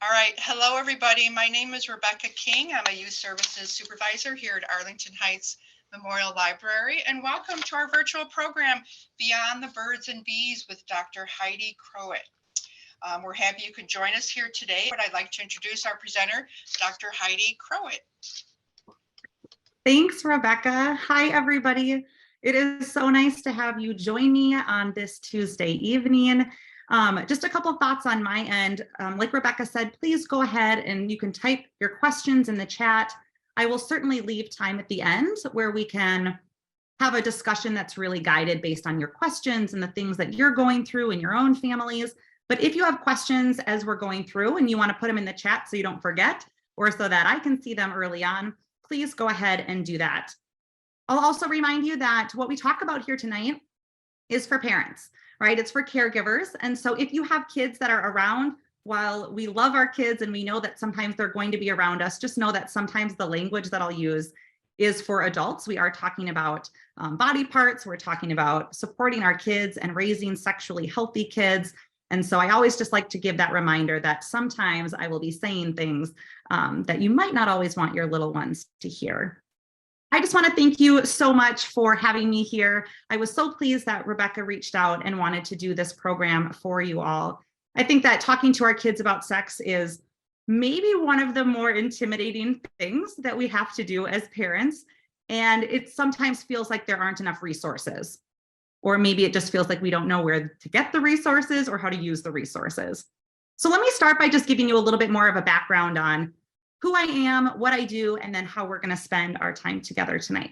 All right. Hello, everybody. My name is Rebecca King. I'm a youth services supervisor here at Arlington Heights Memorial Library. And welcome to our virtual program, Beyond the Birds and Bees with Dr. Heidi Croatt. We're happy you could join us here today. But I'd like to introduce our presenter, Dr. Heidi Croatt. Thanks, Rebecca. Hi, everybody. It is so nice to have you join me on this Tuesday evening. Just a couple of thoughts on my end. Like Rebecca said, please go ahead and you can type your questions in the chat. I will certainly leave time at the end where we can have a discussion that's really guided based on your questions and the things that you're going through in your own families. But if you have questions as we're going through and you want to put them in the chat so you don't forget, or so that I can see them early on, please go ahead and do that. I'll also remind you that what we talk about here tonight is for parents, right? It's for caregivers. And so if you have kids that are around, while we love our kids and we know that sometimes they're going to be around us, just know that sometimes the language that I'll use is for adults. We are talking about body parts. We're talking about supporting our kids and raising sexually healthy kids. And so I always just like to give that reminder that sometimes I will be saying things that you might not always want your little ones to hear. I just want to thank you so much for having me here. I was so pleased that Rebecca reached out and wanted to do this program for you all. I think that talking to our kids about sex is maybe one of the more intimidating things that we have to do as parents. And it sometimes feels like there aren't enough resources. Or maybe it just feels like we don't know where to get the resources or how to use the resources. So let me start by just giving you a little bit more of a background on who I am, what I do, and then how we're going to spend our time together tonight.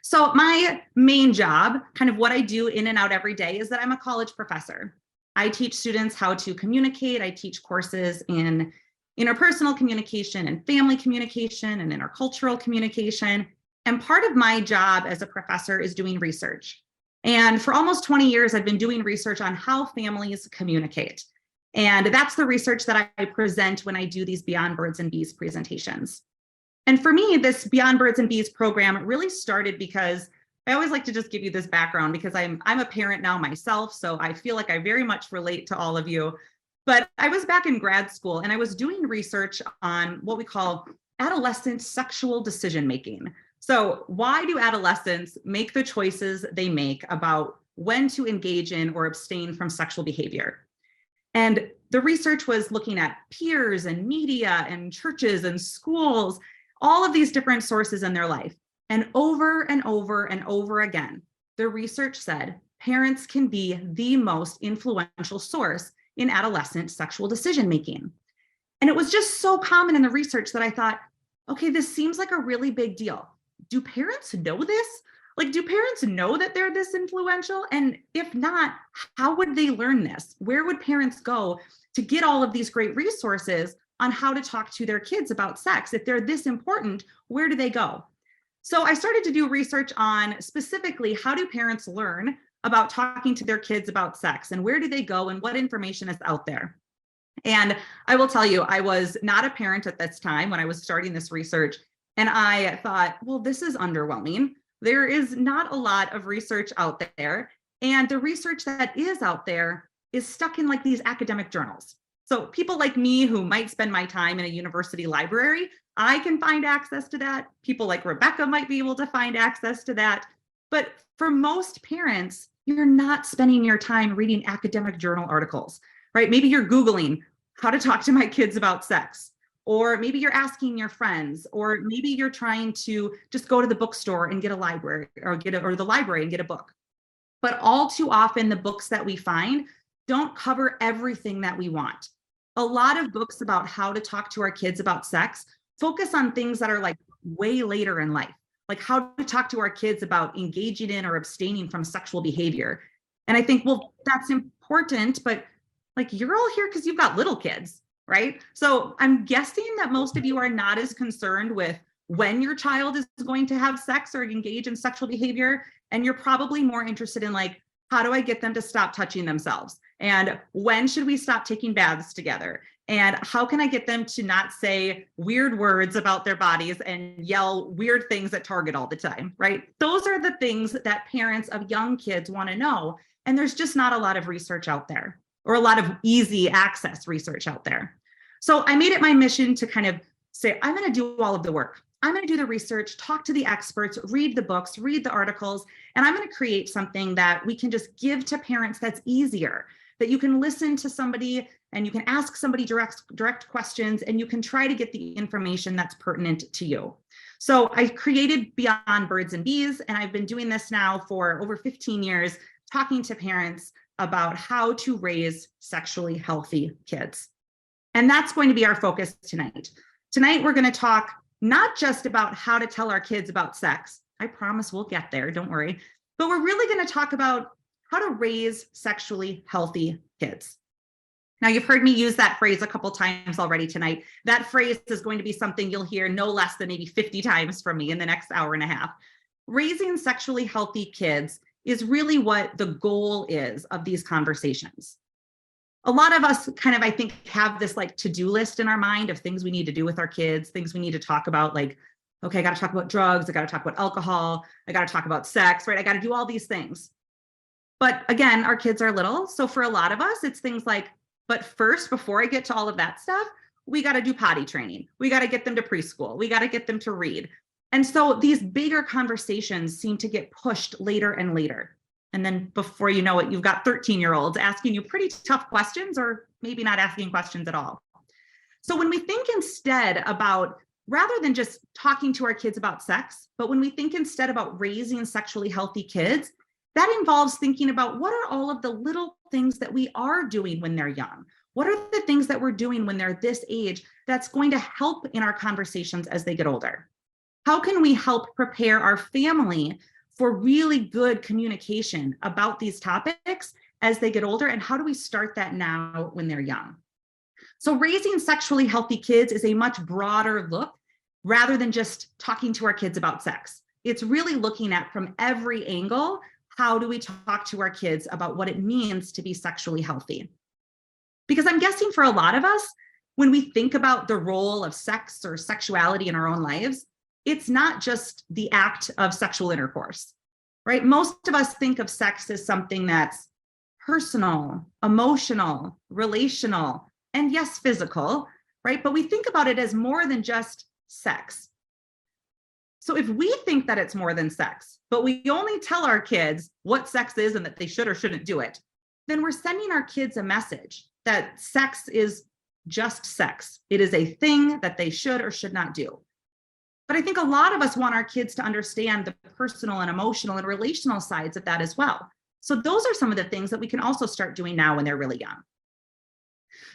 So my main job, kind of what I do in and out every day, is that I'm a college professor. I teach students how to communicate. I teach courses in interpersonal communication and family communication and intercultural communication. And part of my job as a professor is doing research. And for almost 20 years, I've been doing research on how families communicate. And that's the research that I present when I do these Beyond Birds and Bees presentations. And for me, this Beyond Birds and Bees program really started because I always like to just give you this background because I'm a parent now myself, so I feel like I very much relate to all of you. But I was back in grad school and I was doing research on what we call adolescent sexual decision making. So why do adolescents make the choices they make about when to engage in or abstain from sexual behavior? And the research was looking at peers and media and churches and schools, all of these different sources in their life. And over and over and over again, the research said parents can be the most influential source in adolescent sexual decision making. And it was just so common in the research that I thought, okay, this seems like a really big deal. Do parents know this? Like, do parents know that they're this influential? And if not, how would they learn this? Where would parents go to get all of these great resources on how to talk to their kids about sex? If they're this important, where do they go? So I started to do research on specifically how do parents learn about talking to their kids about sex and where do they go and what information is out there? And I will tell you, I was not a parent at this time when I was starting this research. And I thought, well, this is underwhelming. There is not a lot of research out there. And the research that is out there is stuck in like these academic journals. So people like me who might spend my time in a university library, I can find access to that. People like Rebecca might be able to find access to that. But for most parents, you're not spending your time reading academic journal articles, right? Maybe you're Googling how to talk to my kids about sex. Or maybe you're asking your friends, or maybe you're trying to just go to the bookstore and get a library or the library and get a book. But all too often, the books that we find don't cover everything that we want. A lot of books about how to talk to our kids about sex focus on things that are like way later in life, like how to talk to our kids about engaging in or abstaining from sexual behavior. And I think, well, that's important, but like you're all here because you've got little kids. Right? So I'm guessing that most of you are not as concerned with when your child is going to have sex or engage in sexual behavior. And you're probably more interested in like, how do I get them to stop touching themselves? And when should we stop taking baths together? And how can I get them to not say weird words about their bodies and yell weird things at Target all the time, right? Those are the things that parents of young kids want to know. And there's just not a lot of research out there, or a lot of easy access research out there. So I made it my mission to kind of say, I'm going to do all of the work. I'm going to do the research, talk to the experts, read the books, read the articles, and I'm going to create something that we can just give to parents that's easier, that you can listen to somebody and you can ask somebody direct questions, and you can try to get the information that's pertinent to you. So I created Beyond Birds and Bees, and I've been doing this now for over 15 years, talking to parents about how to raise sexually healthy kids. And that's going to be our focus tonight. Tonight, we're going to talk not just about how to tell our kids about sex. I promise we'll get there, don't worry. But we're really going to talk about how to raise sexually healthy kids. Now, you've heard me use that phrase a couple times already tonight. That phrase is going to be something you'll hear no less than maybe 50 times from me in the next hour and a half. Raising sexually healthy kids is really what the goal is of these conversations. A lot of us kind of, I think, have this like to-do list in our mind of things we need to do with our kids, things we need to talk about, like, okay, I got to talk about drugs, I got to talk about alcohol, I got to talk about sex, right? I got to do all these things. But again, our kids are little. So for a lot of us, it's things like, but first, before I get to all of that stuff, we got to do potty training. We got to get them to preschool. We got to get them to read. And so these bigger conversations seem to get pushed later and later. And then before you know it, you've got 13-year-olds asking you pretty tough questions, or maybe not asking questions at all. So when we think instead about, rather than just talking to our kids about sex, but when we think instead about raising sexually healthy kids, that involves thinking about what are all of the little things that we are doing when they're young? What are the things that we're doing when they're this age that's going to help in our conversations as they get older? How can we help prepare our family for really good communication about these topics as they get older? And how do we start that now when they're young? So raising sexually healthy kids is a much broader look rather than just talking to our kids about sex. It's really looking at from every angle, how do we talk to our kids about what it means to be sexually healthy? Because I'm guessing for a lot of us, when we think about the role of sex or sexuality in our own lives, it's not just the act of sexual intercourse, right? Most of us think of sex as something that's personal, emotional, relational, and yes, physical, right? But we think about it as more than just sex. So if we think that it's more than sex, but we only tell our kids what sex is and that they should or shouldn't do it, then we're sending our kids a message that sex is just sex. It is a thing that they should or should not do. But I think a lot of us want our kids to understand the personal and emotional and relational sides of that as well. So those are some of the things that we can also start doing now when they're really young.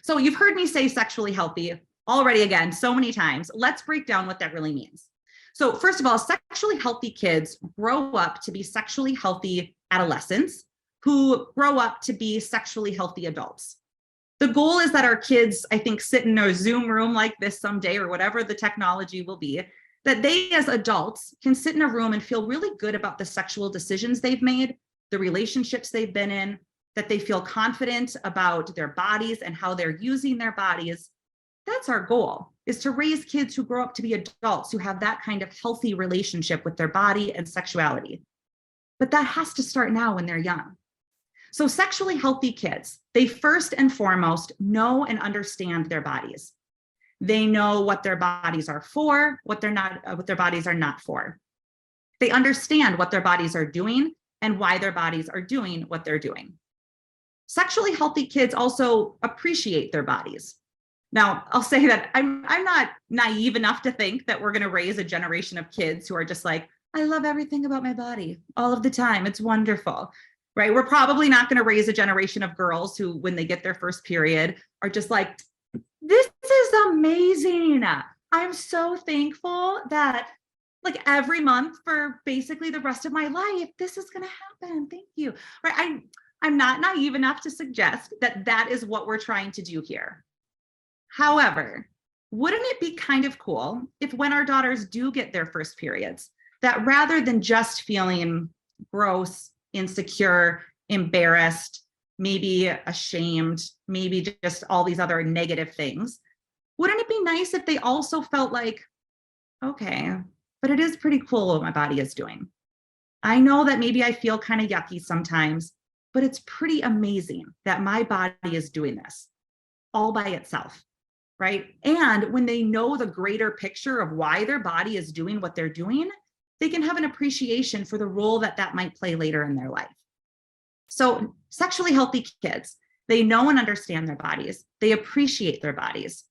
So you've heard me say sexually healthy already again so many times. Let's break down what that really means. So first of all, sexually healthy kids grow up to be sexually healthy adolescents who grow up to be sexually healthy adults. The goal is that our kids, I think, sit in a Zoom room like this someday, or whatever the technology will be, that they as adults can sit in a room and feel really good about the sexual decisions they've made, the relationships they've been in, that they feel confident about their bodies and how they're using their bodies. That's our goal, is to raise kids who grow up to be adults who have that kind of healthy relationship with their body and sexuality. But that has to start now when they're young. So sexually healthy kids, they first and foremost know and understand their bodies. They know what their bodies are for, what their bodies are not for. They understand what their bodies are doing and why their bodies are doing what they're doing. Sexually healthy kids also appreciate their bodies. Now, I'll say that I'm not naive enough to think that we're going to raise a generation of kids who are just like, I love everything about my body all of the time. It's wonderful, right? We're probably not going to raise a generation of girls who, when they get their first period, are just like, this is amazing. I'm so thankful that like every month for basically the rest of my life, this is going to happen. Thank you. Right? I'm not naive enough to suggest that that is what we're trying to do here. However, wouldn't it be kind of cool if when our daughters do get their first periods, that rather than just feeling gross, insecure, embarrassed, maybe ashamed, maybe just all these other negative things, wouldn't it be nice if they also felt like, okay, but it is pretty cool what my body is doing. I know that maybe I feel kind of yucky sometimes, but it's pretty amazing that my body is doing this all by itself. right? And when they know the greater picture of why their body is doing what they're doing, they can have an appreciation for the role that that might play later in their life. So sexually healthy kids, they know and understand their bodies. They appreciate their bodies.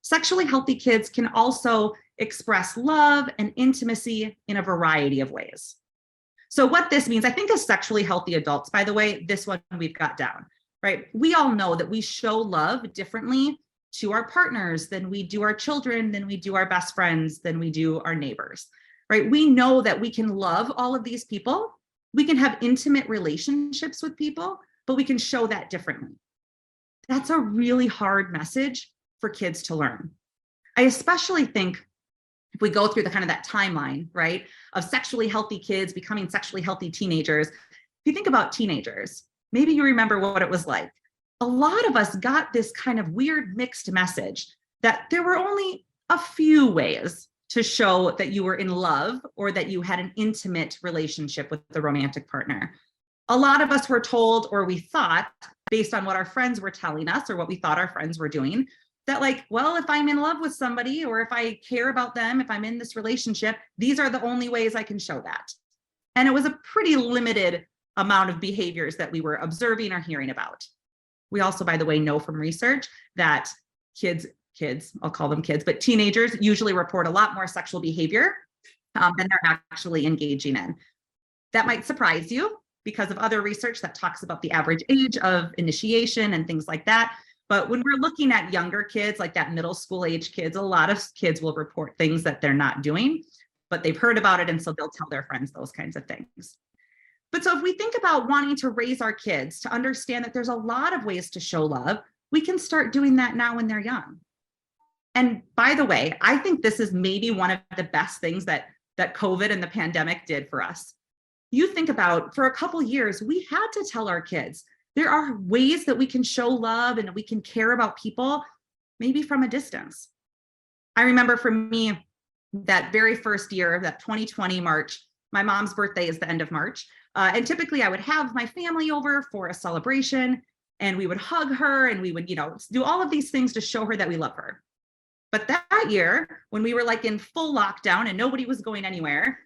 Sexually healthy kids can also express love and intimacy in a variety of ways. So what this means, I think as sexually healthy adults, by the way, this one we've got down, right? We all know that we show love differently to our partners than we do our children, than we do our best friends, than we do our neighbors, right? We know that we can love all of these people. We can have intimate relationships with people, but we can show that differently. That's a really hard message for kids to learn. I especially think if we go through the kind of that timeline, right, of sexually healthy kids becoming sexually healthy teenagers, if you think about teenagers, maybe you remember what it was like. A lot of us got this kind of weird mixed message that there were only a few ways to show that you were in love or that you had an intimate relationship with the romantic partner. A lot of us were told, or we thought, based on what our friends were telling us or what we thought our friends were doing, that like, well, if I'm in love with somebody or if I care about them, if I'm in this relationship, these are the only ways I can show that. And it was a pretty limited amount of behaviors that we were observing or hearing about. We also, by the way, know from research that kids, I'll call them kids, but teenagers usually report a lot more sexual behavior than they're actually engaging in. That might surprise you because of other research that talks about the average age of initiation and things like that. But when we're looking at younger kids, like that middle school age kids, a lot of kids will report things that they're not doing, but they've heard about it. And so they'll tell their friends those kinds of things. But so if we think about wanting to raise our kids to understand that there's a lot of ways to show love, we can start doing that now when they're young. And by the way, I think this is maybe one of the best things that COVID and the pandemic did for us. You think about, for a couple years, we had to tell our kids, there are ways that we can show love and we can care about people, maybe from a distance. I remember for me, that very first year, that 2020 March, my mom's birthday is the end of March. And typically I would have my family over for a celebration and we would hug her and we would, do all of these things to show her that we love her. But that year, when we were like in full lockdown and nobody was going anywhere,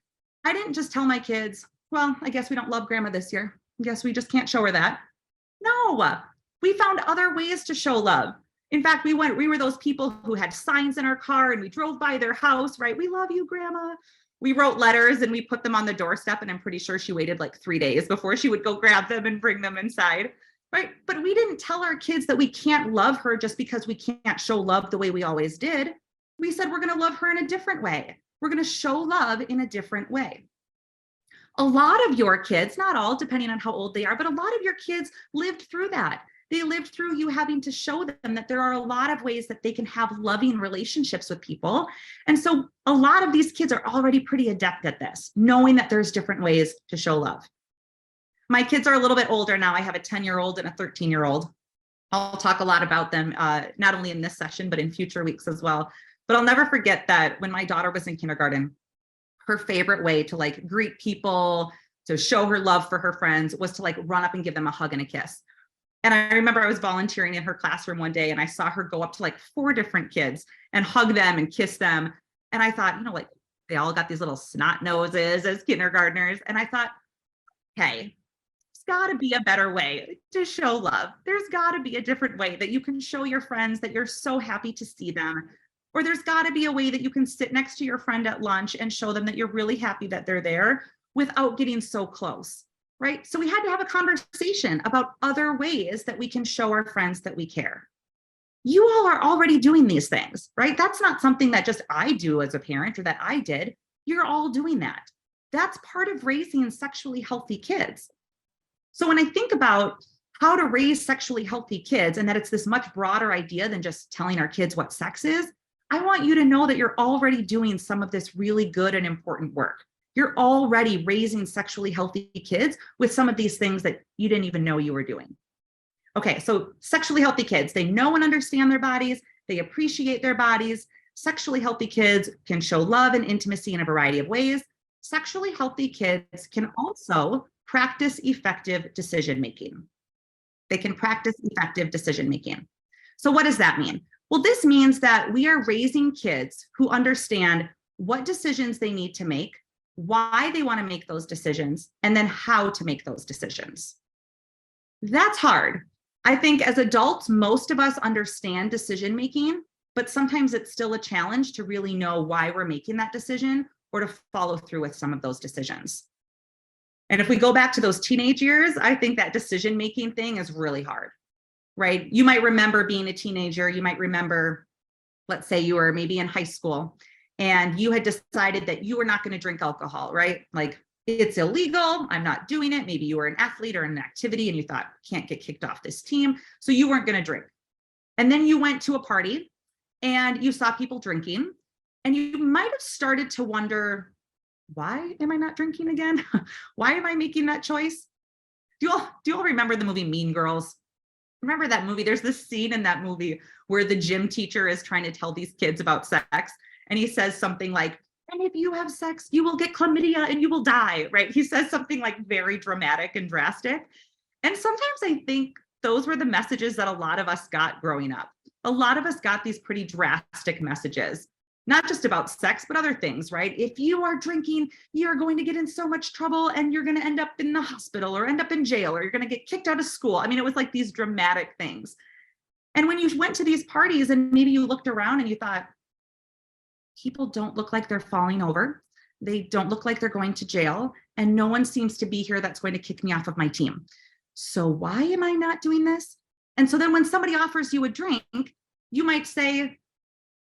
I didn't just tell my kids, well, I guess we don't love grandma this year. I guess we just can't show her that. No, we found other ways to show love. In fact, we were those people who had signs in our car and we drove by their house, right? We love you, grandma. We wrote letters and we put them on the doorstep, and I'm pretty sure she waited like 3 days before she would go grab them and bring them inside, right? But we didn't tell our kids that we can't love her just because we can't show love the way we always did. We said we're going to love her in a different way. We're going to show love in a different way. A lot of your kids, not all, depending on how old they are, but a lot of your kids lived through that. They lived through you having to show them that there are a lot of ways that they can have loving relationships with people. And so a lot of these kids are already pretty adept at this, knowing that there's different ways to show love. My kids are a little bit older now. I have a 10-year-old and a 13-year-old. I'll talk a lot about them, not only in this session, but in future weeks as well. But I'll never forget that when my daughter was in kindergarten, her favorite way to like greet people, to show her love for her friends, was to like run up and give them a hug and a kiss. And I remember I was volunteering in her classroom one day and I saw her go up to like 4 different kids and hug them and kiss them. And I thought, like they all got these little snot noses as kindergartners. And I thought, hey, there's gotta be a better way to show love. There's gotta be a different way that you can show your friends that you're so happy to see them. Or there's got to be a way that you can sit next to your friend at lunch and show them that you're really happy that they're there without getting so close, right? So we had to have a conversation about other ways that we can show our friends that we care. You all are already doing these things, right? That's not something that just I do as a parent or that I did. You're all doing that. That's part of raising sexually healthy kids. So when I think about how to raise sexually healthy kids and that it's this much broader idea than just telling our kids what sex is, I want you to know that you're already doing some of this really good and important work. You're already raising sexually healthy kids with some of these things that you didn't even know you were doing. Okay, so sexually healthy kids, they know and understand their bodies, they appreciate their bodies. Sexually healthy kids can show love and intimacy in a variety of ways. Sexually healthy kids can also practice effective decision-making. They can practice effective decision-making. So what does that mean? Well, this means that we are raising kids who understand what decisions they need to make, why they want to make those decisions, and then how to make those decisions. That's hard. I think as adults, most of us understand decision making, but sometimes it's still a challenge to really know why we're making that decision or to follow through with some of those decisions. And if we go back to those teenage years, I think that decision making thing is really hard, right? You might remember being a teenager. You might remember, let's say you were maybe in high school and you had decided that you were not going to drink alcohol, right? Like, it's illegal. I'm not doing it. Maybe you were an athlete or an activity and you thought, can't get kicked off this team. So you weren't going to drink. And then you went to a party and you saw people drinking and you might have started to wonder, why am I not drinking again? Why am I making that choice? Do you all remember the movie Mean Girls? Remember that movie? There's this scene in that movie where the gym teacher is trying to tell these kids about sex. And he says something like, and if you have sex, you will get chlamydia and you will die, right? He says something like very dramatic and drastic. And sometimes I think those were the messages that a lot of us got growing up. A lot of us got these pretty drastic messages, not just about sex, but other things, right? If you are drinking, you're going to get in so much trouble and you're going to end up in the hospital or end up in jail or you're going to get kicked out of school. I mean, it was like these dramatic things. And when you went to these parties and maybe you looked around and you thought, people don't look like they're falling over. They don't look like they're going to jail. And no one seems to be here that's going to kick me off of my team. So why am I not doing this? And so then when somebody offers you a drink, you might say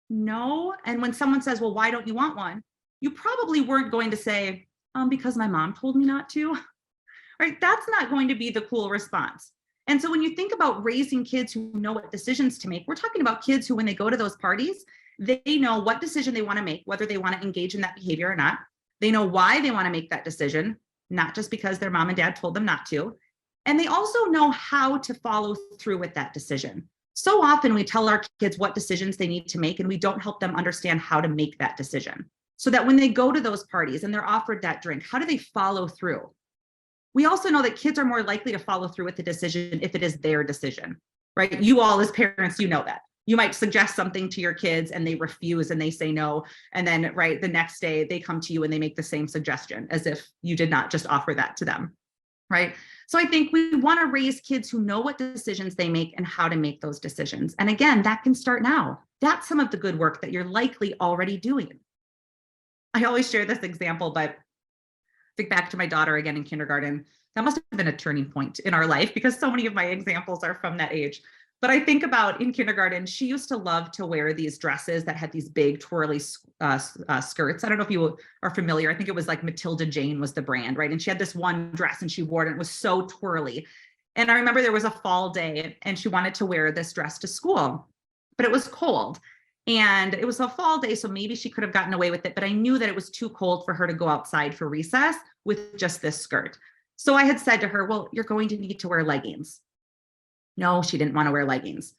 no. And when someone says, well, why don't you want one? You probably weren't going to say, because my mom told me not to, right? That's not going to be the cool response. And so when you think about raising kids who know what decisions to make, we're talking about kids who, when they go to those parties, they know what decision they want to make, whether they want to engage in that behavior or not. They know why they want to make that decision, not just because their mom and dad told them not to. And they also know how to follow through with that decision. So often we tell our kids what decisions they need to make, and we don't help them understand how to make that decision. So that when they go to those parties and they're offered that drink, how do they follow through? We also know that kids are more likely to follow through with the decision if it is their decision, right? You all as parents, you know that. You might suggest something to your kids and they refuse and they say no. And then, right, the next day they come to you and they make the same suggestion as if you did not just offer that to them, right? So I think we want to raise kids who know what decisions they make and how to make those decisions. And again, that can start now. That's some of the good work that you're likely already doing. I always share this example, but think back to my daughter again in kindergarten. That must have been a turning point in our life because so many of my examples are from that age. But I think about in kindergarten, she used to love to wear these dresses that had these big twirly skirts. I don't know if you are familiar. I think it was like Matilda Jane was the brand, right? And she had this one dress and she wore it and it was so twirly. And I remember there was a fall day and she wanted to wear this dress to school, but it was cold. And it was a fall day, so maybe she could have gotten away with it, but I knew that it was too cold for her to go outside for recess with just this skirt. So I had said to her, well, you're going to need to wear leggings. No, she didn't want to wear leggings.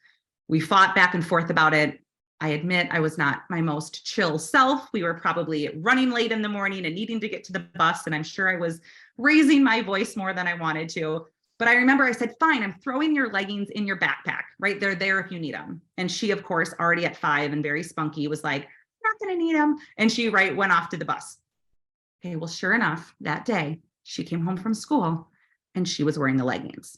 We fought back and forth about it. I admit I was not my most chill self. We were probably running late in the morning and needing to get to the bus. And I'm sure I was raising my voice more than I wanted to. But I remember I said, fine, I'm throwing your leggings in your backpack, right? They're there if you need them. And she, of course, already at 5 and very spunky, was like, I'm not going to need them. And she, right, went off to the bus. Okay, well, sure enough, that day, she came home from school and she was wearing the leggings.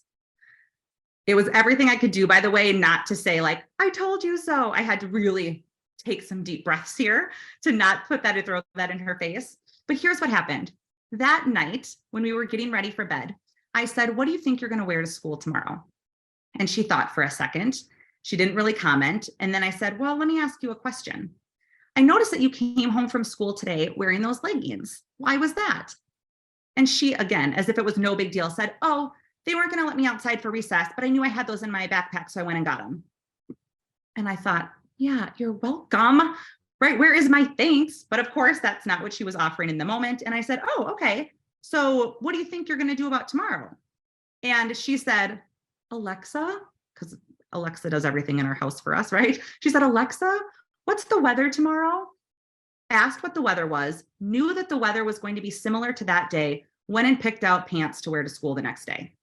It was everything I could do, by the way, not to say like, I told you so. I had to really take some deep breaths here to not put that, to throw that in her face. But here's what happened. That night, when we were getting ready for bed, I said, what do you think you're going to wear to school tomorrow? And she thought for a second. She didn't really comment. And then I said, well, let me ask you a question. I noticed that you came home from school today wearing those leggings. Why was that? And she, again, as if it was no big deal, said, oh, they weren't going to let me outside for recess, but I knew I had those in my backpack, so I went and got them. And I thought, yeah, you're welcome, right? Where is my thanks? But of course, that's not what she was offering in the moment. And I said, oh, okay. So what do you think you're going to do about tomorrow? And she said, Alexa, because Alexa does everything in our house for us, right? She said, Alexa, what's the weather tomorrow? Asked what the weather was, knew that the weather was going to be similar to that day, went and picked out pants to wear to school the next day.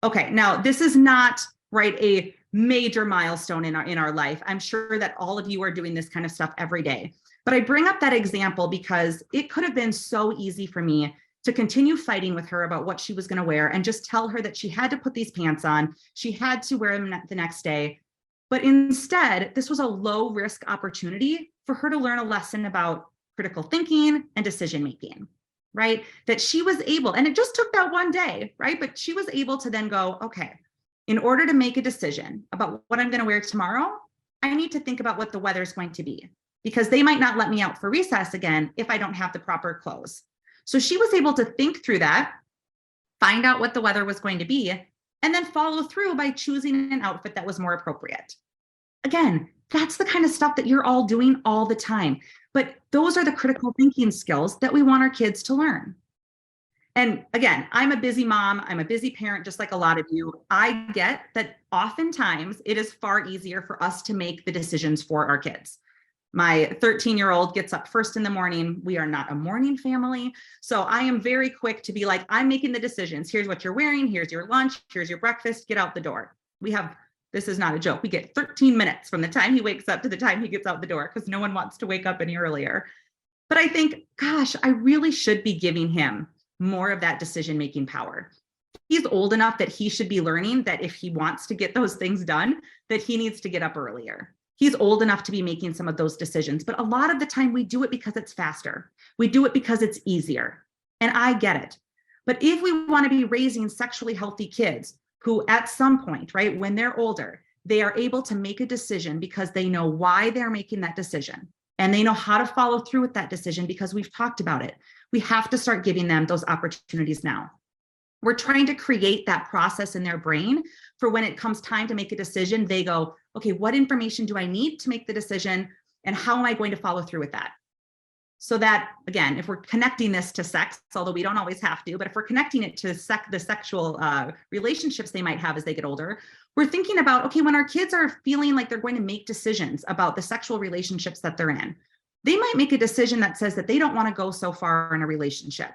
Okay, now this is not, right, a major milestone in our life. I'm sure that all of you are doing this kind of stuff every day. But I bring up that example because it could have been so easy for me to continue fighting with her about what she was going to wear and just tell her that she had to put these pants on. She had to wear them the next day. But instead, this was a low risk opportunity for her to learn a lesson about critical thinking and decision making, right? That she was able, and it just took that one day, right? But she was able to then go, okay, in order to make a decision about what I'm going to wear tomorrow, I need to think about what the weather's going to be, because they might not let me out for recess again if I don't have the proper clothes. So she was able to think through that, find out what the weather was going to be, and then follow through by choosing an outfit that was more appropriate. Again, that's the kind of stuff that you're all doing all the time. But those are the critical thinking skills that we want our kids to learn. And again, I'm a busy mom. I'm a busy parent, just like a lot of you. I get that oftentimes it is far easier for us to make the decisions for our kids. My 13-year-old gets up first in the morning. We are not a morning family. So I am very quick to be like, I'm making the decisions. Here's what you're wearing. Here's your lunch. Here's your breakfast. Get out the door. This is not a joke. We get 13 minutes from the time he wakes up to the time he gets out the door because no one wants to wake up any earlier. But I think, gosh, I really should be giving him more of that decision-making power. He's old enough that he should be learning that if he wants to get those things done, that he needs to get up earlier. He's old enough to be making some of those decisions, but a lot of the time we do it because it's faster. We do it because it's easier. And I get it. But if we want to be raising sexually healthy kids who at some point, right, when they're older, they are able to make a decision because they know why they're making that decision. And they know how to follow through with that decision because we've talked about it. We have to start giving them those opportunities now. We're trying to create that process in their brain for when it comes time to make a decision, they go, okay, what information do I need to make the decision? And how am I going to follow through with that? So that, again, if we're connecting this to sex, although we don't always have to, but if we're connecting it to the sexual relationships they might have as they get older, we're thinking about, okay, when our kids are feeling like they're going to make decisions about the sexual relationships that they're in, they might make a decision that says that they don't want to go so far in a relationship.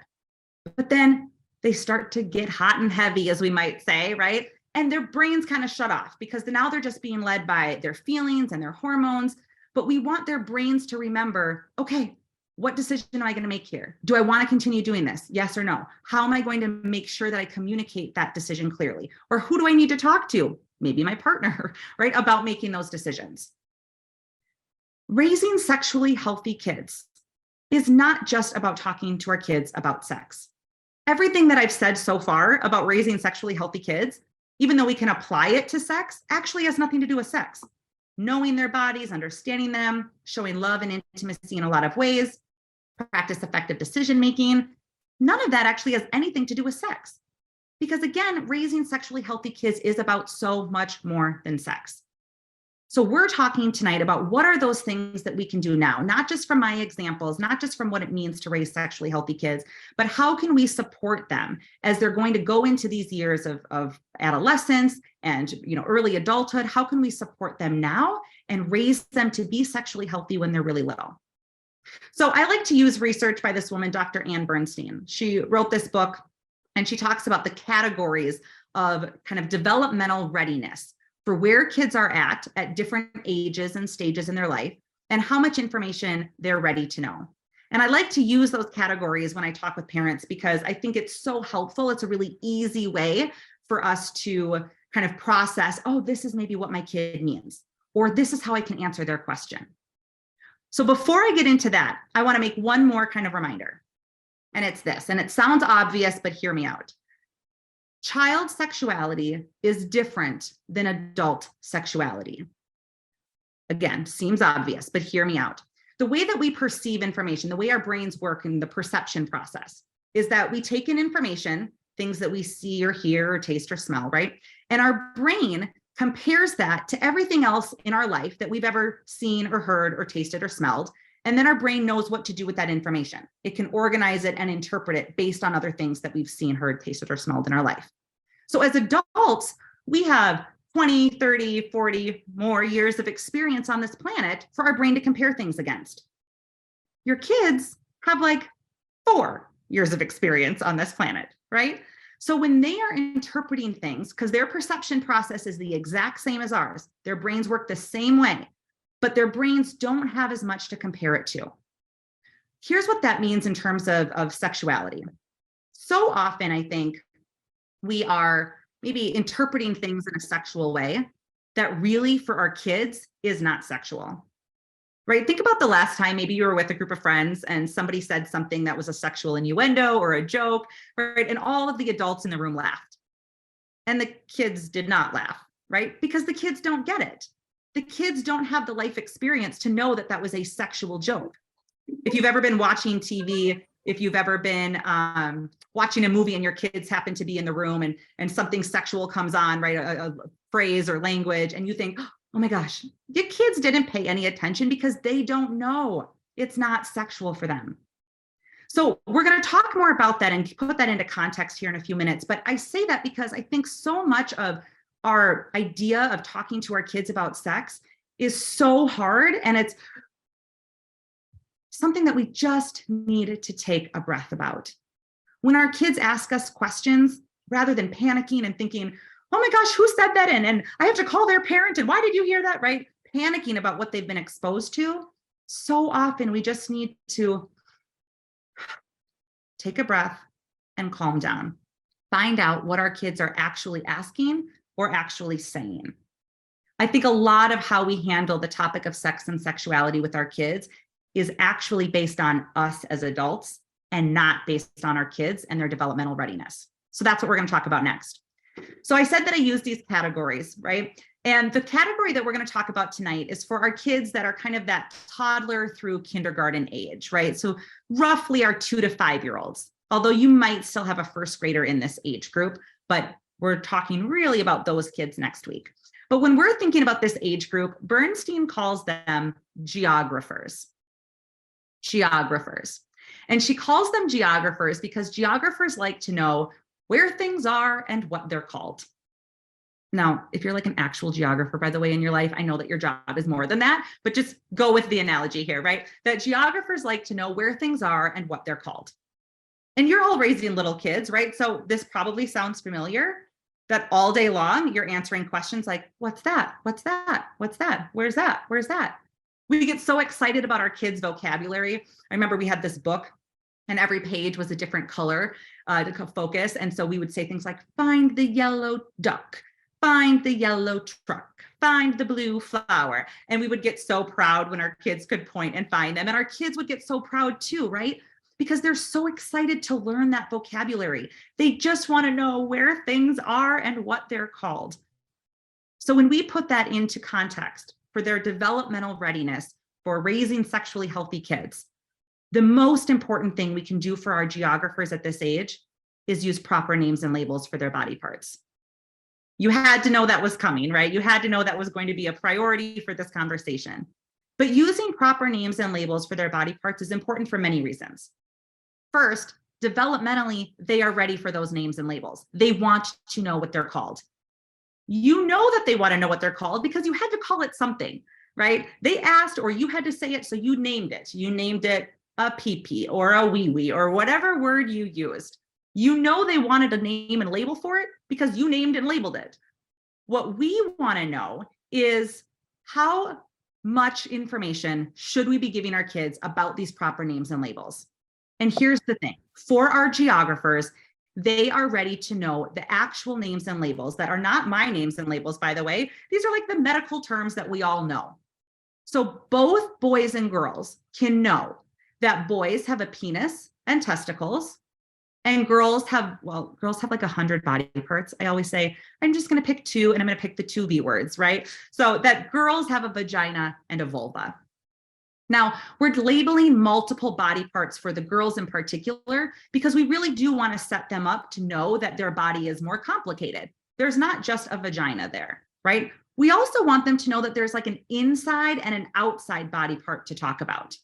But then they start to get hot and heavy, as we might say, right? And their brains kind of shut off because now they're just being led by their feelings and their hormones. But we want their brains to remember, okay, what decision am I going to make here? Do I want to continue doing this? Yes or no? How am I going to make sure that I communicate that decision clearly? Or who do I need to talk to? Maybe my partner, right? About making those decisions. Raising sexually healthy kids is not just about talking to our kids about sex. Everything that I've said so far about raising sexually healthy kids, even though we can apply it to sex, actually has nothing to do with sex. Knowing their bodies, understanding them, showing love and intimacy in a lot of ways, practice effective decision-making, none of that actually has anything to do with sex. Because again, raising sexually healthy kids is about so much more than sex. So we're talking tonight about what are those things that we can do now, not just from my examples, not just from what it means to raise sexually healthy kids, but how can we support them as they're going to go into these years of adolescence and early adulthood? How can we support them now and raise them to be sexually healthy when they're really little? So I like to use research by this woman, Dr. Ann Bernstein. She wrote this book and she talks about the categories of kind of developmental readiness for where kids are at different ages and stages in their life and how much information they're ready to know. And I like to use those categories when I talk with parents because I think it's so helpful. It's a really easy way for us to kind of process, oh, this is maybe what my kid means, or this is how I can answer their question. So before I get into that, I want to make one more kind of reminder. And it's this, and it sounds obvious, but hear me out. Child sexuality is different than adult sexuality. Again, seems obvious, but hear me out. The way that we perceive information, the way our brains work in the perception process is that we take in information, things that we see or hear or taste or smell, right? And our brain compares that to everything else in our life that we've ever seen or heard or tasted or smelled. And then our brain knows what to do with that information. It can organize it and interpret it based on other things that we've seen, heard, tasted, or smelled in our life. So as adults, we have 20, 30, 40 more years of experience on this planet for our brain to compare things against. Your kids have like 4 years of experience on this planet, right? So when they are interpreting things, because their perception process is the exact same as ours, their brains work the same way, but their brains don't have as much to compare it to. Here's what that means in terms of sexuality. So often, I think we are maybe interpreting things in a sexual way that really for our kids is not sexual, right? Think about the last time maybe you were with a group of friends and somebody said something that was a sexual innuendo or a joke, right? And all of the adults in the room laughed and the kids did not laugh, right? Because the kids don't get it. The kids don't have the life experience to know that that was a sexual joke. If you've ever been watching TV, if you've ever been watching a movie and your kids happen to be in the room and something sexual comes on, right? A phrase or language, and you think, oh my gosh, your kids didn't pay any attention because they don't know. It's not sexual for them. So we're going to talk more about that and put that into context here in a few minutes. But I say that because I think so much of our idea of talking to our kids about sex is so hard, and it's something that we just needed to take a breath about. When our kids ask us questions, rather than panicking and thinking, oh my gosh, who said that? And I have to call their parent. And why did you hear that? Right? Panicking about what they've been exposed to. So often we just need to take a breath and calm down. Find out what our kids are actually asking or actually saying. I think a lot of how we handle the topic of sex and sexuality with our kids is actually based on us as adults and not based on our kids and their developmental readiness. So that's what we're going to talk about next. So I said that I use these categories, right? And the category that we're going to talk about tonight is for our kids that are kind of that toddler through kindergarten age, right? So roughly our 2 to 5 year olds, although you might still have a first grader in this age group, but we're talking really about those kids next week. But when we're thinking about this age group, Bernstein calls them geographers. Geographers. And she calls them geographers because geographers like to know where things are and what they're called. Now, if you're like an actual geographer, by the way, in your life, I know that your job is more than that, but just go with the analogy here, right? That geographers like to know where things are and what they're called. And you're all raising little kids, right? So this probably sounds familiar, that all day long, you're answering questions like, what's that? What's that? What's that? Where's that? Where's that? We get so excited about our kids' vocabulary. I remember we had this book and every page was a different color to focus. And so we would say things like, find the yellow duck, find the yellow truck, find the blue flower. And we would get so proud when our kids could point and find them. And our kids would get so proud too, right? Because they're so excited to learn that vocabulary. They just want to know where things are and what they're called. So when we put that into context for their developmental readiness for raising sexually healthy kids, the most important thing we can do for our geographers at this age is use proper names and labels for their body parts. You had to know that was coming, right? You had to know that was going to be a priority for this conversation. But using proper names and labels for their body parts is important for many reasons. First, developmentally, they are ready for those names and labels. They want to know what they're called. You know that they want to know what they're called because you had to call it something, right? They asked or you had to say it, so you named it. You named it a pee-pee or a wee-wee or whatever word you used. You know they wanted a name and label for it because you named and labeled it. What we want to know is how much information should we be giving our kids about these proper names and labels? And here's the thing, for our geographers, they are ready to know the actual names and labels that are not my names and labels, by the way. These are like the medical terms that we all know. So both boys and girls can know that boys have a penis and testicles, and girls have like 100 body parts. I always say, I'm just going to pick 2 and I'm going to pick the 2 B words, right? So that girls have a vagina and a vulva. Now, we're labeling multiple body parts for the girls in particular because we really do want to set them up to know that their body is more complicated. There's not just a vagina there, right? We also want them to know that there's like an inside and an outside body part to talk about.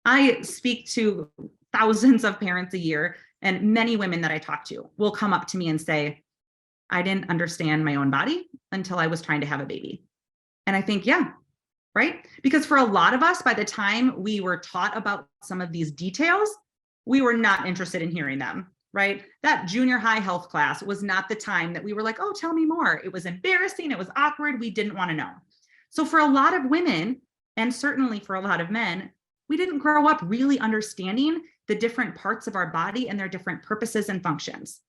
I speak to thousands of parents a year, and many women that I talk to will come up to me and say, I didn't understand my own body until I was trying to have a baby. And I think, yeah, right? Because for a lot of us, by the time we were taught about some of these details, we were not interested in hearing them. right? That junior high health class was not the time that we were like, oh, tell me more. It was embarrassing. It was awkward. We didn't want to know. So for a lot of women, and certainly for a lot of men, we didn't grow up really understanding the different parts of our body and their different purposes and functions.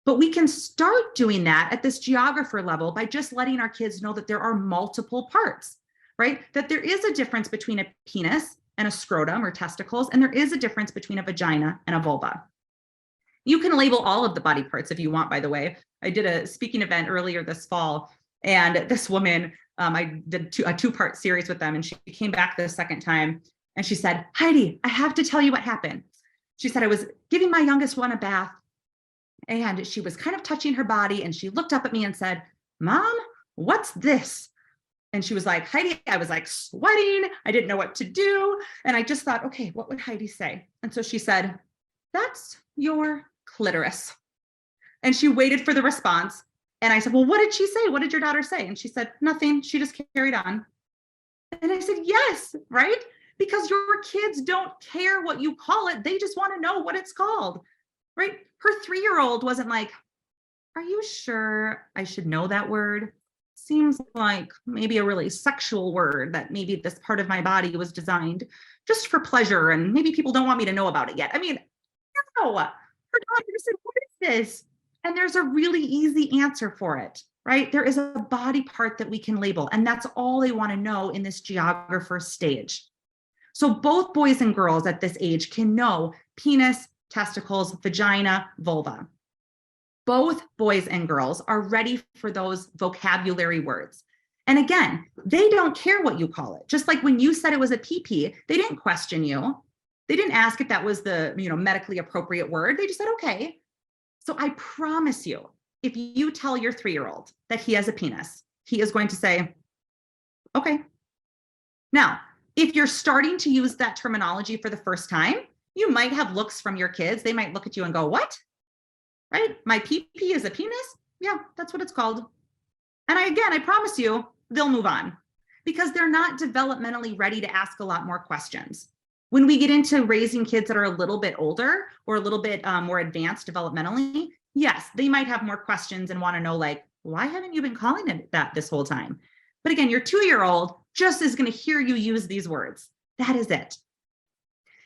But we can start doing that at this geographer level by just letting our kids know that there are multiple parts, right? That there is a difference between a penis and a scrotum or testicles, and there is a difference between a vagina and a vulva. You can label all of the body parts if you want, by the way. I did a speaking event earlier this fall, and this woman, I did a two-part series with them, and she came back the second time, and she said, Heidi, I have to tell you what happened. She said, I was giving my youngest one a bath, and she was kind of touching her body, and she looked up at me and said, Mom, what's this? And she was like, Heidi, I was like sweating. I didn't know what to do. And I just thought, okay, what would Heidi say? And so she said, that's your clitoris. And she waited for the response. And I said, well, what did she say? What did your daughter say? And she said, nothing. She just carried on. And I said, yes, right? Because your kids don't care what you call it. They just want to know what it's called, right? Her 3-year-old wasn't like, are you sure I should know that word? Seems like maybe a really sexual word that maybe this part of my body was designed just for pleasure and maybe people don't want me to know about it yet. I mean, no, her daughter said, what is this? And there's a really easy answer for it, right? There is a body part that we can label, and that's all they want to know in this geographer stage. So both boys and girls at this age can know penis, testicles, vagina, vulva. Both boys and girls are ready for those vocabulary words. And again, they don't care what you call it. Just like when you said it was a pee-pee, they didn't question you. They didn't ask if that was the medically appropriate word. They just said, okay. So I promise you, if you tell your 3-year-old that he has a penis, he is going to say, okay. Now, if you're starting to use that terminology for the first time, you might have looks from your kids. They might look at you and go, what? Right? My pee-pee is a penis? Yeah, that's what it's called. And I promise you, they'll move on because they're not developmentally ready to ask a lot more questions. When we get into raising kids that are a little bit older or a little bit more advanced developmentally, yes, they might have more questions and want to know, like, why haven't you been calling it that this whole time? But again, your 2-year-old just is going to hear you use these words. That is it.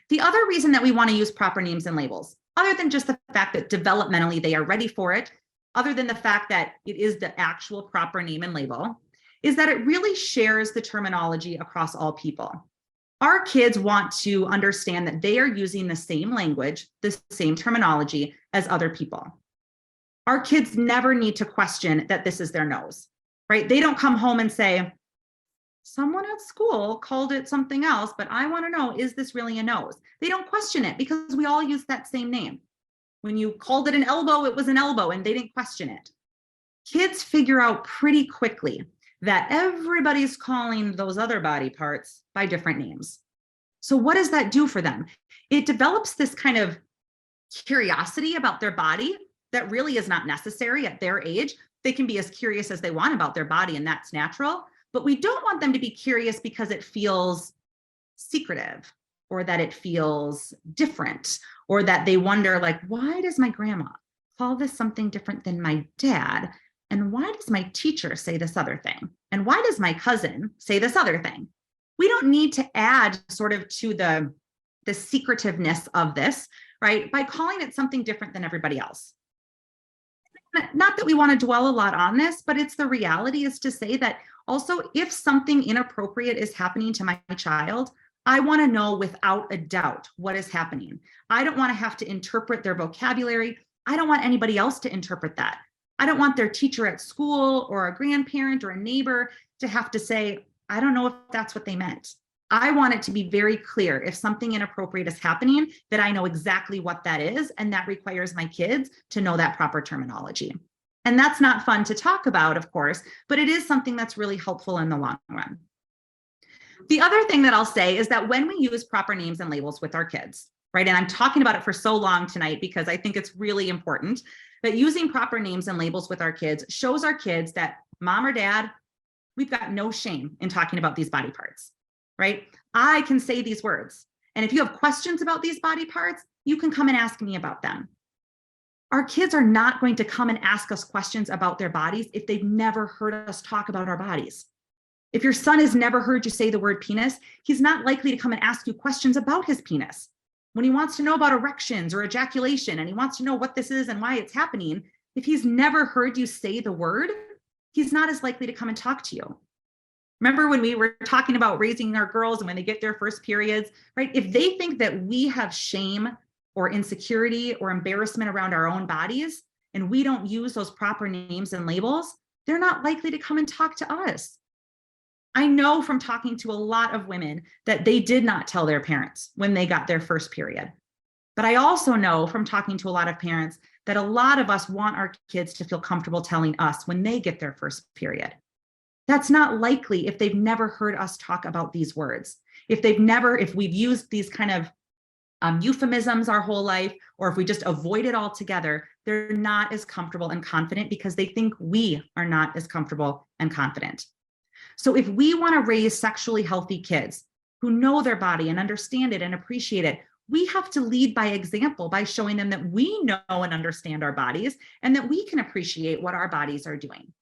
The other reason that we want to use proper names and labels, other than just the fact that developmentally they are ready for it, other than the fact that it is the actual proper name and label, is that it really shares the terminology across all people. Our kids want to understand that they are using the same language, the same terminology as other people. Our kids never need to question that this is their nose, right? They don't come home and say, someone at school called it something else, but I want to know, is this really a nose? They don't question it because we all use that same name. When you called it an elbow, it was an elbow, and they didn't question it. Kids figure out pretty quickly that everybody's calling those other body parts by different names. So what does that do for them? It develops this kind of curiosity about their body that really is not necessary at their age. They can be as curious as they want about their body, and that's natural. But we don't want them to be curious because it feels secretive or that it feels different or that they wonder, like, why does my grandma call this something different than my dad? And why does my teacher say this other thing? And why does my cousin say this other thing? We don't need to add sort of to the secretiveness of this, right? By calling it something different than everybody else. Not that we want to dwell a lot on this, but it's the reality is to say that also, if something inappropriate is happening to my child, I want to know without a doubt what is happening. I don't want to have to interpret their vocabulary. I don't want anybody else to interpret that. I don't want their teacher at school or a grandparent or a neighbor to have to say, I don't know if that's what they meant. I want it to be very clear if something inappropriate is happening, that I know exactly what that is, and that requires my kids to know that proper terminology. And that's not fun to talk about, of course, but it is something that's really helpful in the long run. The other thing that I'll say is that when we use proper names and labels with our kids, right, and I'm talking about it for so long tonight because I think it's really important, that using proper names and labels with our kids shows our kids that mom or dad, we've got no shame in talking about these body parts, right? I can say these words. And if you have questions about these body parts, you can come and ask me about them. Our kids are not going to come and ask us questions about their bodies if they've never heard us talk about our bodies. If your son has never heard you say the word penis, he's not likely to come and ask you questions about his penis. When he wants to know about erections or ejaculation and he wants to know what this is and why it's happening, if he's never heard you say the word, he's not as likely to come and talk to you. Remember when we were talking about raising our girls and when they get their first periods, right? If they think that we have shame or insecurity or embarrassment around our own bodies and we don't use those proper names and labels, they're not likely to come and talk to us. I know from talking to a lot of women that they did not tell their parents when they got their first period. But I also know from talking to a lot of parents that a lot of us want our kids to feel comfortable telling us when they get their first period. That's not likely if they've never heard us talk about these words. If we've used these kind of euphemisms our whole life, or if we just avoid it altogether, they're not as comfortable and confident because they think we are not as comfortable and confident. So if we want to raise sexually healthy kids who know their body and understand it and appreciate it, we have to lead by example by showing them that we know and understand our bodies and that we can appreciate what our bodies are doing.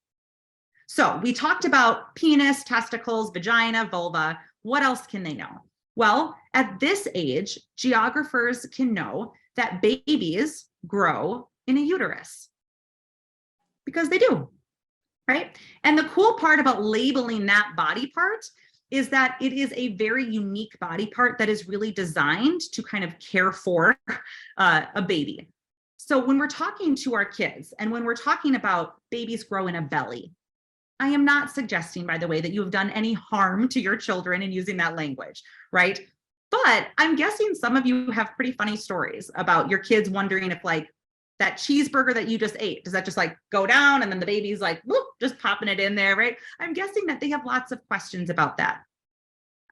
So we talked about penis, testicles, vagina, vulva. What else can they know? Well, at this age, geographers can know that babies grow in a uterus because they do. Right? And the cool part about labeling that body part is that it is a very unique body part that is really designed to kind of care for a baby. So when we're talking to our kids and when we're talking about babies grow in a belly, I am not suggesting, by the way, that you have done any harm to your children in using that language, right? But I'm guessing some of you have pretty funny stories about your kids wondering if that cheeseburger that you just ate, does that just go down and then the baby's whoop, just popping it in there, right? I'm guessing that they have lots of questions about that.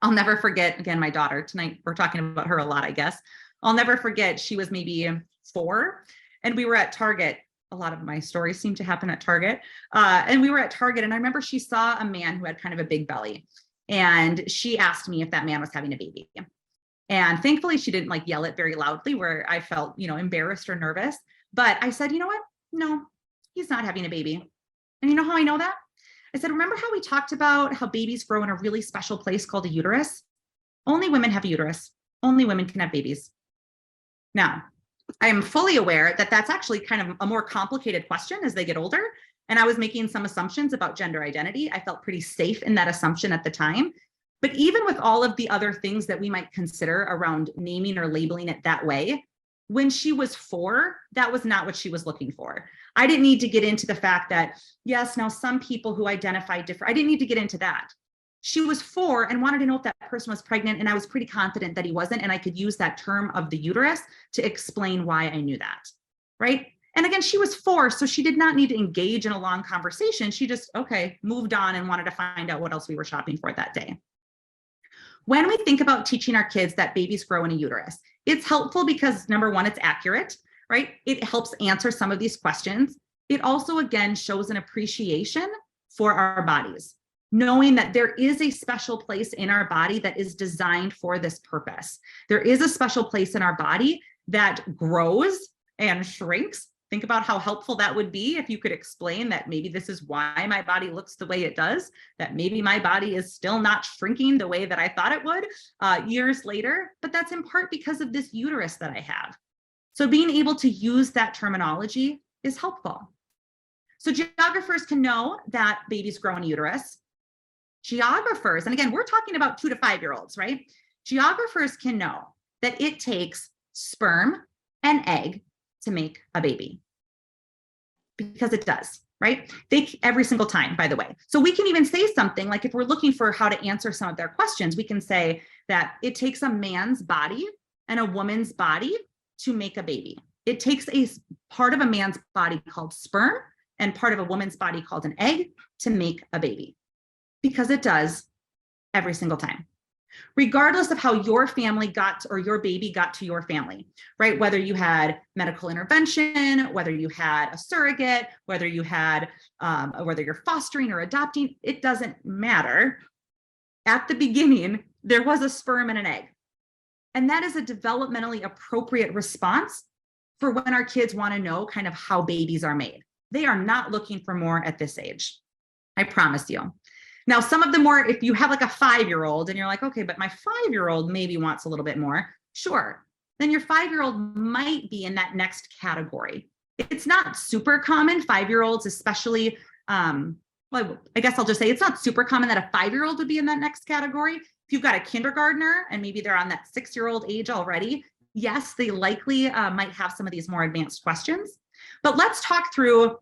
I'll never forget, again, my daughter, tonight we're talking about her a lot, I guess. I'll never forget, she was maybe 4 and we were at Target. A lot of my stories seem to happen at Target. And we were at Target and I remember she saw a man who had kind of a big belly and she asked me if that man was having a baby. And thankfully she didn't yell it very loudly where I felt, embarrassed or nervous. But I said, you know what? No, he's not having a baby. And you know how I know that? I said, remember how we talked about how babies grow in a really special place called a uterus? Only women have a uterus. Only women can have babies. Now, I am fully aware that that's actually kind of a more complicated question as they get older. And I was making some assumptions about gender identity. I felt pretty safe in that assumption at the time. But even with all of the other things that we might consider around naming or labeling it that way, when she was 4, that was not what she was looking for. I didn't need to get into the fact that, yes, now some people who identify different, I didn't need to get into that. She was 4 and wanted to know if that person was pregnant, and I was pretty confident that he wasn't, and I could use that term of the uterus to explain why I knew that, right? And again, she was 4, so she did not need to engage in a long conversation. She just, moved on and wanted to find out what else we were shopping for that day. When we think about teaching our kids that babies grow in a uterus, it's helpful because number one, it's accurate, right? It helps answer some of these questions. It also, again, shows an appreciation for our bodies, knowing that there is a special place in our body that is designed for this purpose. There is a special place in our body that grows and shrinks. Think about how helpful that would be if you could explain that maybe this is why my body looks the way it does, that maybe my body is still not shrinking the way that I thought it would years later, but that's in part because of this uterus that I have. So being able to use that terminology is helpful. So geographers can know that babies grow in a uterus. Geographers, and again, we're talking about 2 to 5-year-olds, right? Geographers can know that it takes sperm and egg to make a baby, because it does, right? Every single time, by the way. So we can even say something like, if we're looking for how to answer some of their questions, we can say that it takes a man's body and a woman's body to make a baby. It takes a part of a man's body called sperm and part of a woman's body called an egg to make a baby, because it does every single time. Regardless of how your family got or your baby got to your family, right? Whether you had medical intervention, whether you had a surrogate, whether you had, whether you're fostering or adopting, it doesn't matter. At the beginning, there was a sperm and an egg. And that is a developmentally appropriate response for when our kids want to know kind of how babies are made. They are not looking for more at this age. I promise you. Now, some of the more, if you have like a 5-year-old and you're like, okay, but my 5-year-old maybe wants a little bit more, sure. Then your 5-year-old might be in that next category. It's not super common, 5-year-olds, especially, well, I guess I'll just say it's not super common that a 5-year-old would be in that next category. If you've got a kindergartner and maybe they're on that 6-year-old age already, yes, they likely might have some of these more advanced questions. But let's talk through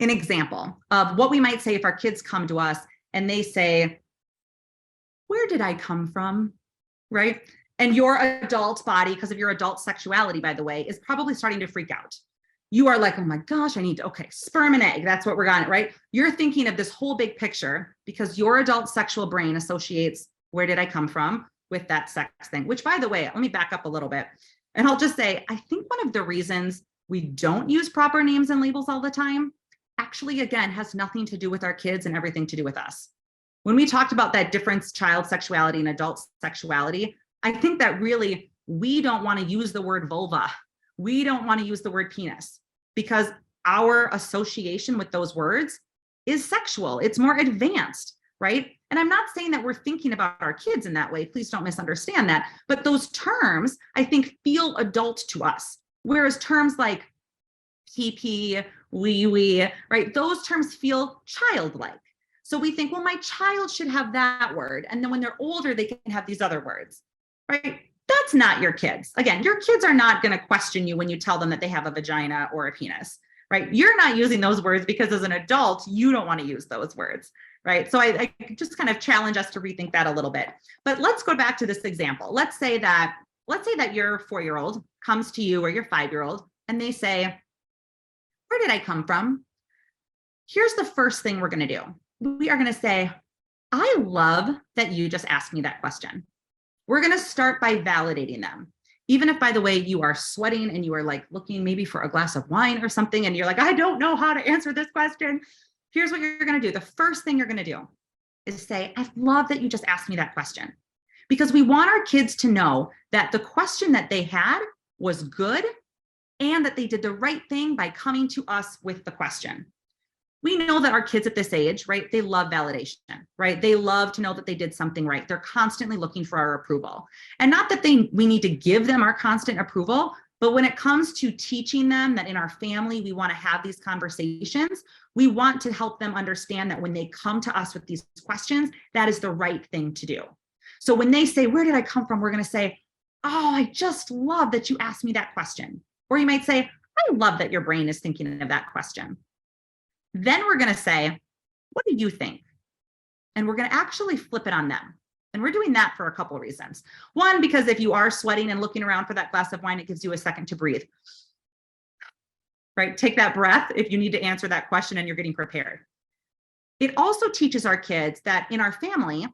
an example of what we might say if our kids come to us and they say, where did I come from, right? And your adult body, because of your adult sexuality, by the way, is probably starting to freak out. You are like, oh my gosh, I need to, okay, sperm and egg, that's what we're on, right? You're thinking of this whole big picture because your adult sexual brain associates where did I come from with that sex thing, which by the way, let me back up a little bit. And I'll just say, I think one of the reasons we don't use proper names and labels all the time actually, again, has nothing to do with our kids and everything to do with us. When we talked about that difference, child sexuality and adult sexuality, I think that really we don't want to use the word vulva. We don't want to use the word penis because our association with those words is sexual. It's more advanced, right? And I'm not saying that we're thinking about our kids in that way. Please don't misunderstand that. But those terms, I think, feel adult to us. Whereas terms like pee-pee, wee-wee, right? Those terms feel childlike. So we think, well, my child should have that word. And then when they're older, they can have these other words, right? That's not your kids. Again, your kids are not going to question you when you tell them that they have a vagina or a penis, right? You're not using those words because as an adult, you don't want to use those words, right? So I just kind of challenge us to rethink that a little bit. But let's go back to this example. Let's say that your 4-year-old comes to you or your 5-year-old and they say, where did I come from? Here's the first thing we're going to do. We are going to say, I love that you just asked me that question. We're going to start by validating them. Even if, by the way, you are sweating and you are like looking maybe for a glass of wine or something, and you're like, I don't know how to answer this question. Here's what you're going to do. The first thing you're going to do is say, I love that you just asked me that question. Because we want our kids to know that the question that they had was good and that they did the right thing by coming to us with the question. We know that our kids at this age, right, they love validation, right? They love to know that they did something right. They're constantly looking for our approval. And not that we need to give them our constant approval, but when it comes to teaching them that in our family, we want to have these conversations, we want to help them understand that when they come to us with these questions, that is the right thing to do. So when they say, where did I come from? We're going to say, oh, I just love that you asked me that question. Or you might say, I love that your brain is thinking of that question. Then we're going to say, what do you think? And we're going to actually flip it on them. And we're doing that for a couple of reasons. One, because if you are sweating and looking around for that glass of wine, it gives you a second to breathe. Right? Take that breath if you need to answer that question and you're getting prepared. It also teaches our kids that in our family,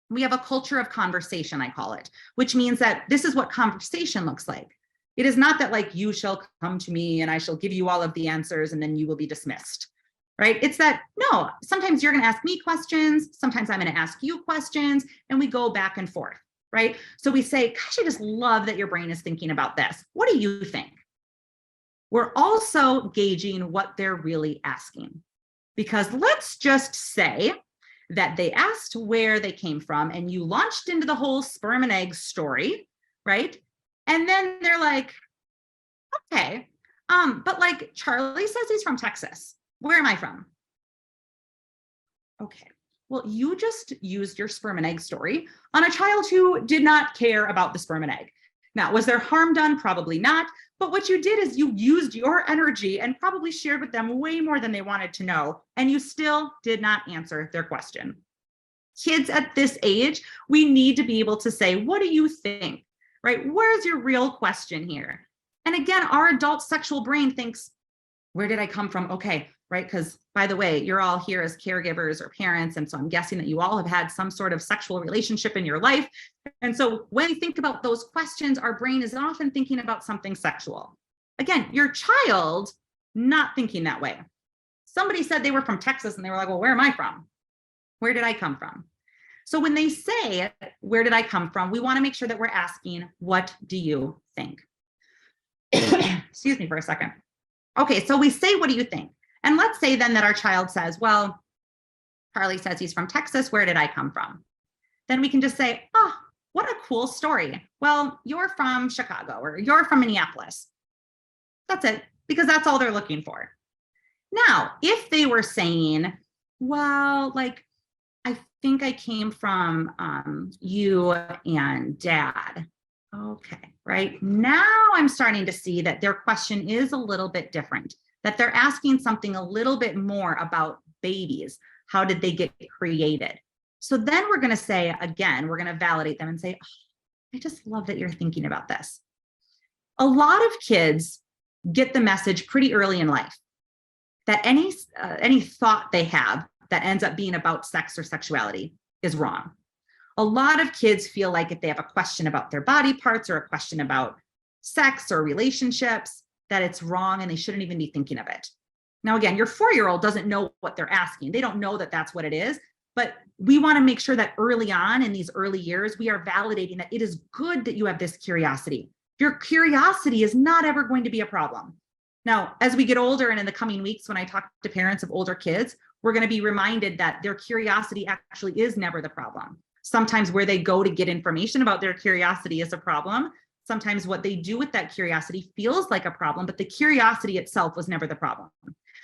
we have a culture of conversation, I call it, which means that this is what conversation looks like. It is not that like you shall come to me and I shall give you all of the answers and then you will be dismissed, right? It's that, no, sometimes you're going to ask me questions. Sometimes I'm going to ask you questions and we go back and forth, right? So we say, gosh, I just love that your brain is thinking about this. What do you think? We're also gauging what they're really asking, because let's just say that they asked where they came from and you launched into the whole sperm and egg story, right? And then they're like, okay, but like Charlie says he's from Texas. Where am I from? Okay, well, you just used your sperm and egg story on a child who did not care about the sperm and egg. Now, was there harm done? Probably not. But what you did is you used your energy and probably shared with them way more than they wanted to know. And you still did not answer their question. Kids at this age, we need to be able to say, what do you think? Right? Where's your real question here? And again, our adult sexual brain thinks, where did I come from? Okay, right? Because by the way, you're all here as caregivers or parents. And so I'm guessing that you all have had some sort of sexual relationship in your life. And so when we think about those questions, our brain is often thinking about something sexual. Again, your child not thinking that way. Somebody said they were from Texas and they were like, well, where am I from? Where did I come from? So when they say, where did I come from? We want to make sure that we're asking, what do you think? excuse me for a second. Okay, so we say, what do you think? And let's say then that our child says, well, Charlie says he's from Texas. Where did I come from? Then we can just say, oh, what a cool story. Well, you're from Chicago or you're from Minneapolis. That's it, because that's all they're looking for. Now, if they were saying, well, like, I think I came from you and dad. Okay, right? Now I'm starting to see that their question is a little bit different, that they're asking something a little bit more about babies. How did they get created? So then we're going to say, again, we're going to validate them and say, oh, I just love that you're thinking about this. A lot of kids get the message pretty early in life that any thought they have that ends up being about sex or sexuality is wrong. A lot of kids feel like if they have a question about their body parts or a question about sex or relationships, that it's wrong and they shouldn't even be thinking of it. Now, again, your 4-year-old doesn't know what they're asking. They don't know that that's what it is, but we want to make sure that early on in these early years, we are validating that it is good that you have this curiosity. Your curiosity is not ever going to be a problem. Now, as we get older and in the coming weeks, when I talk to parents of older kids, we're going to be reminded that their curiosity actually is never the problem. Sometimes where they go to get information about their curiosity is a problem. Sometimes what they do with that curiosity feels like a problem, but the curiosity itself was never the problem.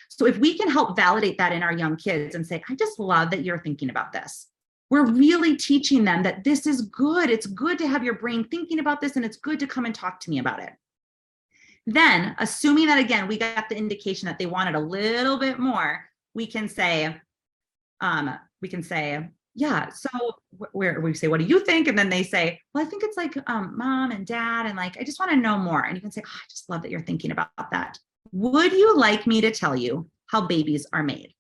So if we can help validate that in our young kids and say, I just love that you're thinking about this. We're really teaching them that this is good. It's good to have your brain thinking about this, and it's good to come and talk to me about it. Then, assuming that, again, we got the indication that they wanted a little bit more, we can say, yeah, so where we say, what do you think? And then they say, well, I think it's like mom and dad, and like, I just want to know more. And you can say, oh, I just love that you're thinking about that. Would you like me to tell you how babies are made?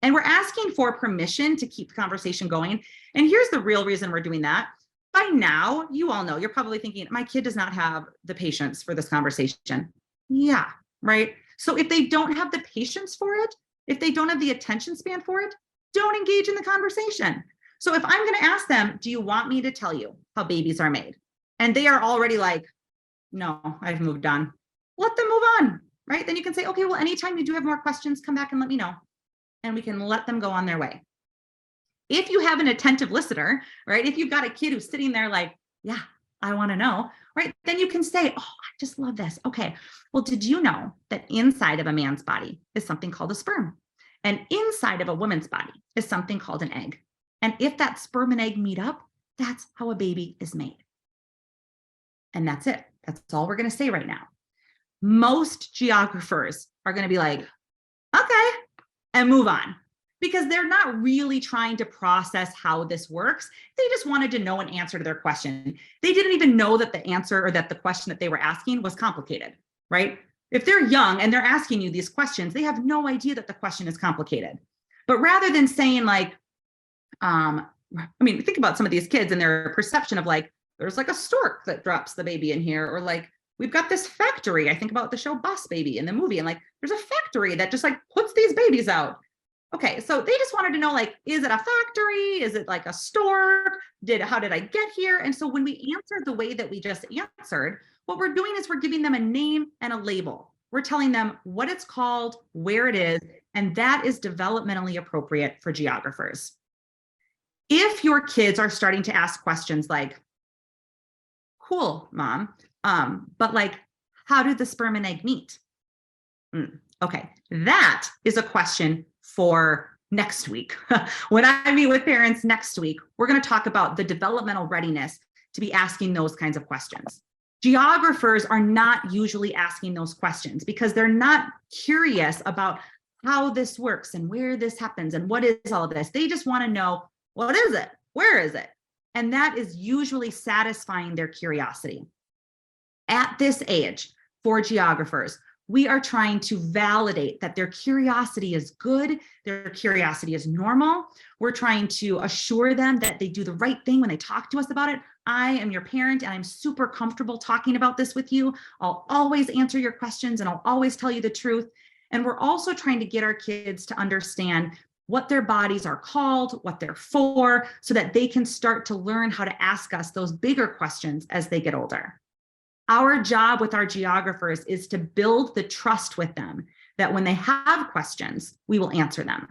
And we're asking for permission to keep the conversation going. And here's the real reason we're doing that. By now, you all know, you're probably thinking, my kid does not have the patience for this conversation. Yeah, right? So if they don't have the patience for it, if they don't have the attention span for it, don't engage in the conversation. So if I'm going to ask them, do you want me to tell you how babies are made? And they are already like, no, I've moved on. Let them move on, right? Then you can say, okay, well, anytime you do have more questions, come back and let me know. And we can let them go on their way. If you have an attentive listener, right? If you've got a kid who's sitting there like, yeah, I want to know, right? Then you can say, oh, I just love this. Okay, well, did you know that inside of a man's body is something called a sperm? And inside of a woman's body is something called an egg. And if that sperm and egg meet up, that's how a baby is made. And that's it. That's all we're going to say right now. Most geographers are going to be like, okay, and move on, because they're not really trying to process how this works. They just wanted to know an answer to their question. They didn't even know that the answer or that the question that they were asking was complicated, right? If they're young and they're asking you these questions, they have no idea that the question is complicated. But rather than saying like, think about some of these kids and their perception of like, there's like a stork that drops the baby in here, or like, we've got this factory. I think about the show Boss Baby in the movie, and like, there's a factory that just like puts these babies out. Okay, so they just wanted to know, like, is it a factory? Is it like a stork? How did I get here? And so when we answer the way that we just answered, what we're doing is we're giving them a name and a label. We're telling them what it's called, where it is, and that is developmentally appropriate for geographers. If your kids are starting to ask questions like, cool, mom, but like, how do the sperm and egg meet? Okay, that is a question for next week. When I meet with parents next week, we're going to talk about the developmental readiness to be asking those kinds of questions. Geographers are not usually asking those questions because they're not curious about how this works and where this happens and what is all of this. They just want to know, what is it? Where is it? And that is usually satisfying their curiosity. At this age, for geographers, we are trying to validate that their curiosity is good, their curiosity is normal. We're trying to assure them that they do the right thing when they talk to us about it. I am your parent and I'm super comfortable talking about this with you. I'll always answer your questions and I'll always tell you the truth. And we're also trying to get our kids to understand what their bodies are called, what they're for, so that they can start to learn how to ask us those bigger questions as they get older. Our job with our geographers is to build the trust with them that when they have questions, we will answer them.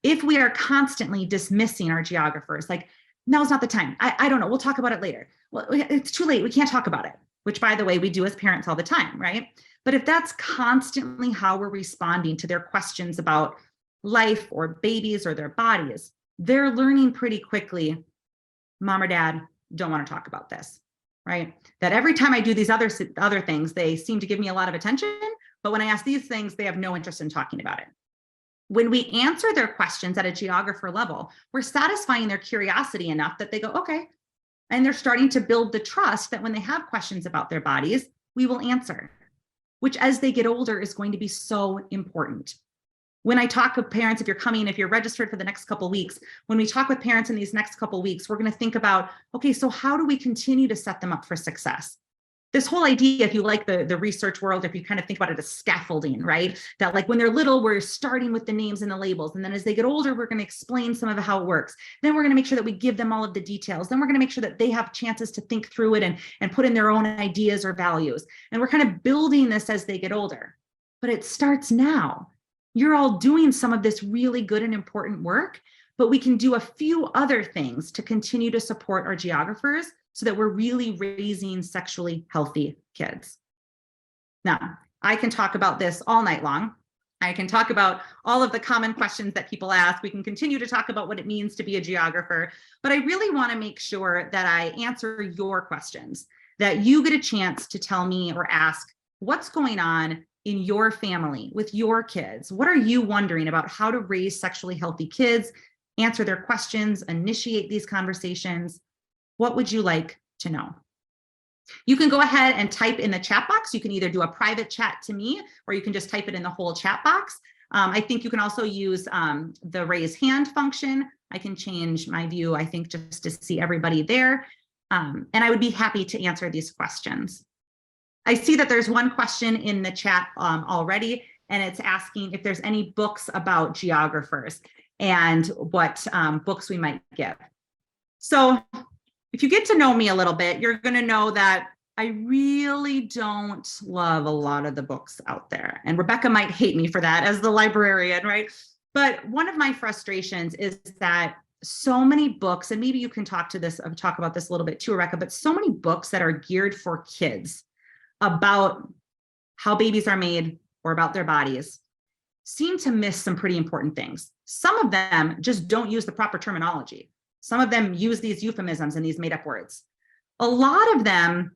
If we are constantly dismissing our geographers, like, now's not the time, I don't know, we'll talk about it later. Well, it's too late, we can't talk about it, which, by the way, we do as parents all the time, right? But if that's constantly how we're responding to their questions about life or babies or their bodies, they're learning pretty quickly, mom or dad don't want to talk about this, right? That every time I do these other things, they seem to give me a lot of attention, but when I ask these things, they have no interest in talking about it. When we answer their questions at a geographer level, we're satisfying their curiosity enough that they go, okay. And they're starting to build the trust that when they have questions about their bodies, we will answer, which as they get older is going to be so important. When I talk with parents, if you're registered for the next couple of weeks, when we talk with parents in these next couple of weeks, we're going to think about, okay, so how do we continue to set them up for success? This whole idea, if you like the research world, if you kind of think about it as scaffolding, right? That like when they're little, we're starting with the names and the labels. And then as they get older, we're going to explain some of how it works. Then we're going to make sure that we give them all of the details. Then we're going to make sure that they have chances to think through it and put in their own ideas or values. And we're kind of building this as they get older. But it starts now. You're all doing some of this really good and important work, but we can do a few other things to continue to support our geographers so that we're really raising sexually healthy kids. Now, I can talk about this all night long. I can talk about all of the common questions that people ask. We can continue to talk about what it means to be a geographer, but I really want to make sure that I answer your questions, that you get a chance to tell me or ask what's going on in your family with your kids. What are you wondering about how to raise sexually healthy kids, answer their questions, initiate these conversations? What would you like to know? You can go ahead and type in the chat box. You can either do a private chat to me, or you can just type it in the whole chat box. I think you can also use the raise hand function. I can change my view, I think, just to see everybody there. And I would be happy to answer these questions. I see that there's one question in the chat already, and it's asking if there's any books about geographers and what books we might give. So if you get to know me a little bit, you're going to know that I really don't love a lot of the books out there. And Rebecca might hate me for that as the librarian, right? But one of my frustrations is that so many books, and maybe you can talk about this a little bit too, Rebecca, but so many books that are geared for kids about how babies are made or about their bodies seem to miss some pretty important things. Some of them just don't use the proper terminology. Some of them use these euphemisms and these made up words. A lot of them,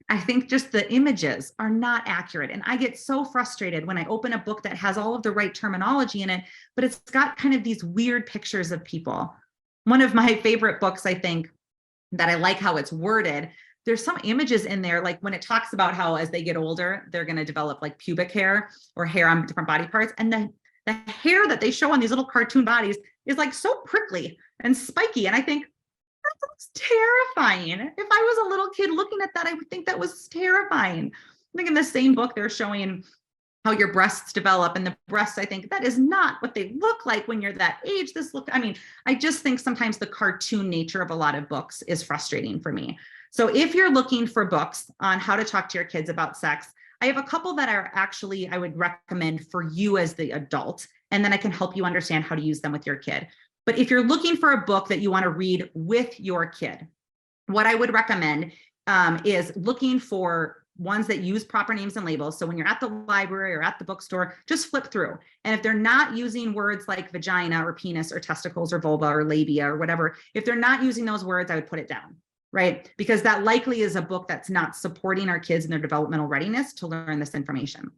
I think just the images are not accurate. And I get so frustrated when I open a book that has all of the right terminology in it, but it's got kind of these weird pictures of people. One of my favorite books, I think, that I like how it's worded, there's some images in there, like when it talks about how as they get older, they're going to develop like pubic hair or hair on different body parts. And the hair that they show on these little cartoon bodies is like so prickly and spiky. And I think, that looks terrifying. If I was a little kid looking at that, I would think that was terrifying. I think in the same book, they're showing how your breasts develop, and the breasts, I think that is not what they look like when you're that age. I just think sometimes the cartoon nature of a lot of books is frustrating for me. So if you're looking for books on how to talk to your kids about sex, I have a couple that are actually, I would recommend for you as the adult, and then I can help you understand how to use them with your kid. But if you're looking for a book that you want to read with your kid, what I would recommend is looking for ones that use proper names and labels. So when you're at the library or at the bookstore, just flip through. And if they're not using words like vagina or penis or testicles or vulva or labia or whatever, if they're not using those words, I would put it down, right? Because that likely is a book that's not supporting our kids in their developmental readiness to learn this information.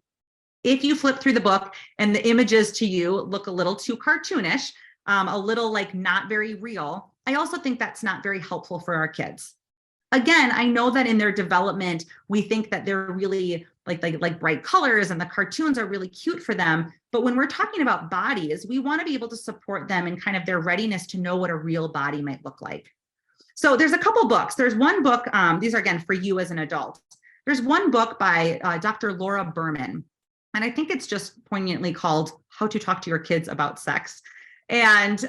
If you flip through the book and the images to you look a little too cartoonish, a little like not very real, I also think that's not very helpful for our kids. Again, I know that in their development, we think that they're really like bright colors and the cartoons are really cute for them. But when we're talking about bodies, we want to be able to support them in kind of their readiness to know what a real body might look like. So there's a couple books. There's one book, these are again for you as an adult. There's one book by Dr. Laura Berman, and I think it's just poignantly called How to Talk to Your Kids About Sex. And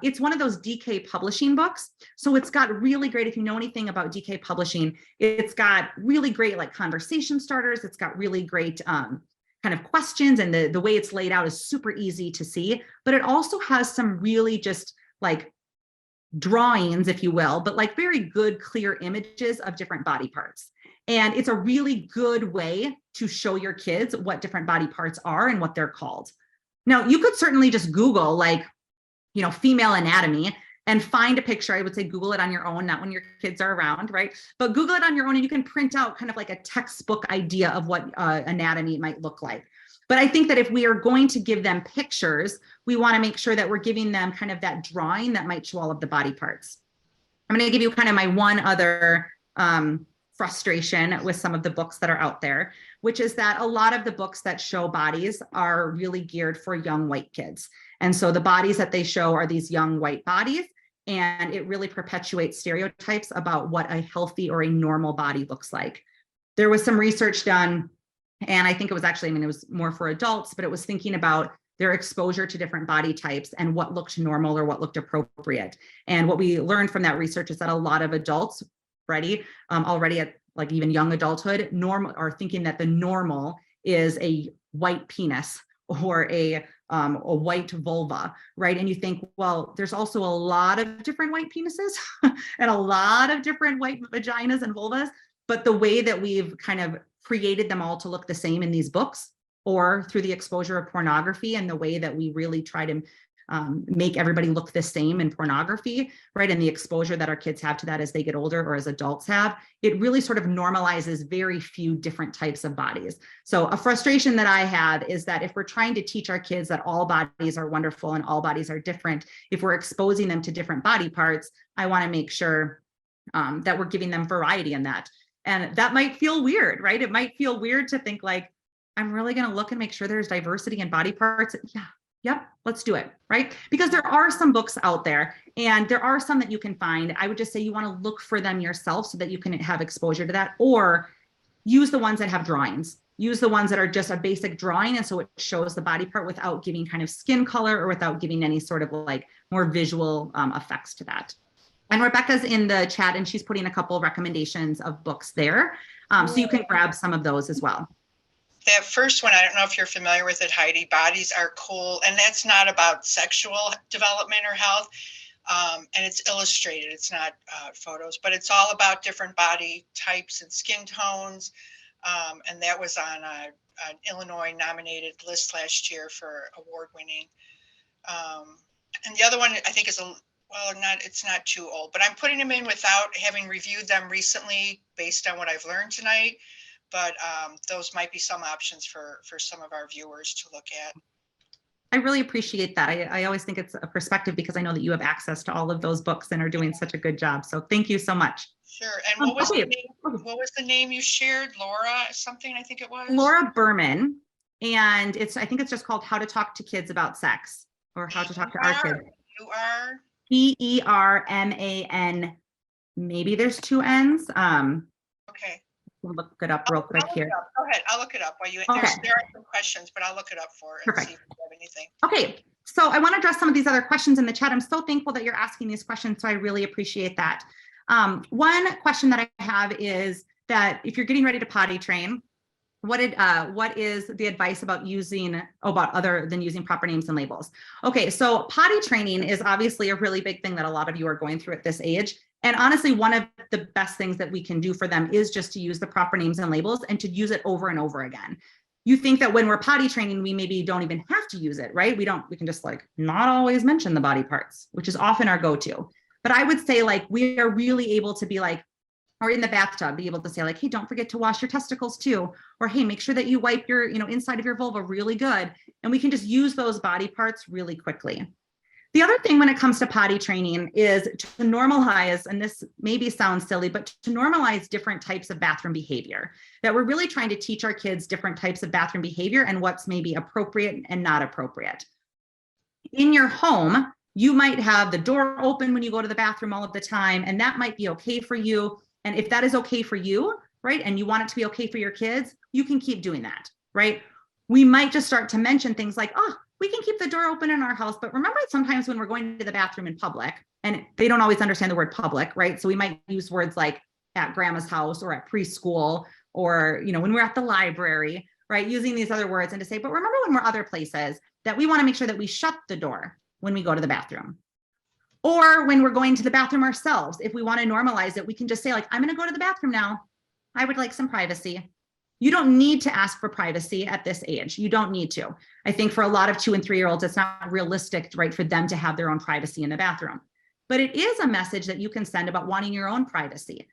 it's one of those DK publishing books. So it's got really great, if you know anything about DK publishing, it's got really great like conversation starters. It's got really great kind of questions, and the way it's laid out is super easy to see, but it also has some really just like drawings, if you will, but like very good, clear images of different body parts. And it's a really good way to show your kids what different body parts are and what they're called. Now, you could certainly just Google like, female anatomy and find a picture. I would say Google it on your own, not when your kids are around, right? But Google it on your own, and you can print out kind of like a textbook idea of what anatomy might look like. But I think that if we are going to give them pictures, we want to make sure that we're giving them kind of that drawing that might show all of the body parts. I'm going to give you kind of my one other frustration with some of the books that are out there, which is that a lot of the books that show bodies are really geared for young white kids. And so the bodies that they show are these young white bodies, and it really perpetuates stereotypes about what a healthy or a normal body looks like. There was some research done, and I think it was actually, it was more for adults, but it was thinking about their exposure to different body types and what looked normal or what looked appropriate. And what we learned from that research is that a lot of adults already at like even young adulthood are thinking that the normal is a white penis or a white vulva, right? And you think, well, there's also a lot of different white penises and a lot of different white vaginas and vulvas, but the way that we've kind of created them all to look the same in these books, or through the exposure of pornography and the way that we really try to make everybody look the same in pornography, right? And the exposure that our kids have to that as they get older or as adults have, it really sort of normalizes very few different types of bodies. So a frustration that I have is that if we're trying to teach our kids that all bodies are wonderful and all bodies are different, if we're exposing them to different body parts, I want to make sure that we're giving them variety in that. And that might feel weird, right? It might feel weird to think like, I'm really going to look and make sure there's diversity in body parts. Yeah. Yep, let's do it, right? Because there are some books out there, and there are some that you can find. I would just say you want to look for them yourself so that you can have exposure to that, or use the ones that have drawings. Use the ones that are just a basic drawing, and so it shows the body part without giving kind of skin color or without giving any sort of like more visual effects to that. And Rebecca's in the chat, and she's putting a couple of recommendations of books there. So you can grab some of those as well. That first one, I don't know if you're familiar with it, Heidi, Bodies Are Cool. And that's not about sexual development or health. And it's illustrated, it's not photos, but it's all about different body types and skin tones. And that was on an Illinois nominated list last year for award winning. And the other one I think is it's not too old, but I'm putting them in without having reviewed them recently based on what I've learned tonight. But those might be some options for some of our viewers to look at. I really appreciate that. I always think it's a perspective because I know that you have access to all of those books and are doing such a good job. So thank you so much. Sure. And what was the name? What was the name you shared? Laura something, I think it was. Laura Berman. And I think it's just called How to Talk to Kids About Sex, or How to Talk to Our Kids. You are? Berman. Maybe there's two N's. Okay. Look it up real quick here. Go ahead. I'll look it up while you. Okay. There are some questions, but I'll look it up for it and see if you have anything. Okay. So I want to address some of these other questions in the chat. I'm so thankful that you're asking these questions, so I really appreciate that. One question that I have is that if you're getting ready to potty train, what is the advice about other than using proper names and labels? Okay, so potty training is obviously a really big thing that a lot of you are going through at this age. And honestly, one of the best things that we can do for them is just to use the proper names and labels and to use it over and over again. You think that when we're potty training, we maybe don't even have to use it, right? We can just like not always mention the body parts, which is often our go-to. But I would say like we are really able to be like, or in the bathtub, be able to say like, hey, don't forget to wash your testicles too. Or hey, make sure that you wipe your, inside of your vulva really good. And we can just use those body parts really quickly. The other thing when it comes to potty training is to normalize, and this maybe sounds silly, but to normalize different types of bathroom behavior, that we're really trying to teach our kids different types of bathroom behavior and what's maybe appropriate and not appropriate. In your home, you might have the door open when you go to the bathroom all of the time, and that might be okay for you. And if that is okay for you, right, and you want it to be okay for your kids, you can keep doing that, right? We might just start to mention things like, oh, we can keep the door open in our house, but remember sometimes when we're going to the bathroom in public, and they don't always understand the word public, right? So we might use words like at grandma's house or at preschool, or, when we're at the library, right? Using these other words, and to say, but remember when we're other places, that we want to make sure that we shut the door when we go to the bathroom. Or when we're going to the bathroom ourselves, if we want to normalize it, we can just say like, I'm going to go to the bathroom now. I would like some privacy. You don't need to ask for privacy at this age. You don't need to. I think for a lot of 2 and 3-year-olds, it's not realistic, right, for them to have their own privacy in the bathroom. But it is a message that you can send about wanting your own privacy,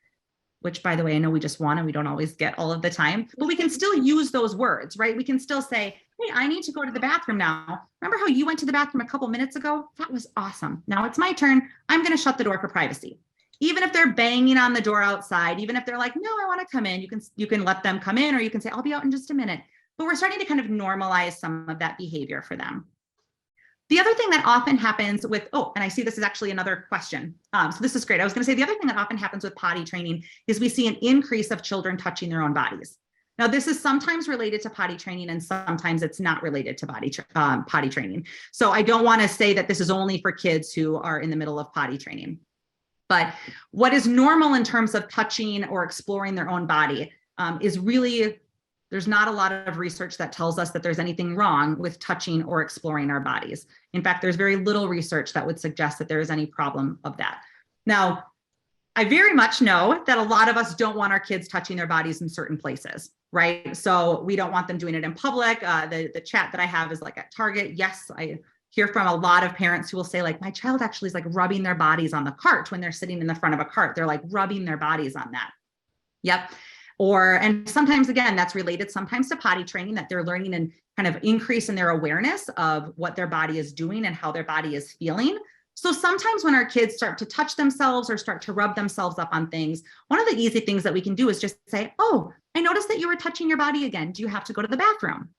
which, by the way, I know we just want and we don't always get all of the time, but we can still use those words, right? We can still say, hey, I need to go to the bathroom now. Remember how you went to the bathroom a couple minutes ago? That was awesome. Now it's my turn. I'm going to shut the door for privacy. Even if they're banging on the door outside, even if they're like, no, I want to come in, you can let them come in, or you can say, I'll be out in just a minute. But we're starting to kind of normalize some of that behavior for them. The other thing that often happens with, and I see this is actually another question. So this is great. I was going to say the other thing that often happens with potty training is we see an increase of children touching their own bodies. Now, this is sometimes related to potty training and sometimes it's not related to potty training. So I don't want to say that this is only for kids who are in the middle of potty training. But what is normal in terms of touching or exploring their own body is really, there's not a lot of research that tells us that there's anything wrong with touching or exploring our bodies. In fact, there's very little research that would suggest that there is any problem of that. Now, I very much know that a lot of us don't want our kids touching their bodies in certain places, right? So we don't want them doing it in public. The chat that I have is like at Target. Yes, I hear from a lot of parents who will say like, my child actually is like rubbing their bodies on the cart when they're sitting in the front of a cart. They're like rubbing their bodies on that. Yep. And sometimes, again, that's related sometimes to potty training, that they're learning and kind of increase in their awareness of what their body is doing and how their body is feeling. So sometimes when our kids start to touch themselves or start to rub themselves up on things, one of the easy things that we can do is just say, oh, I noticed that you were touching your body again. Do you have to go to the bathroom?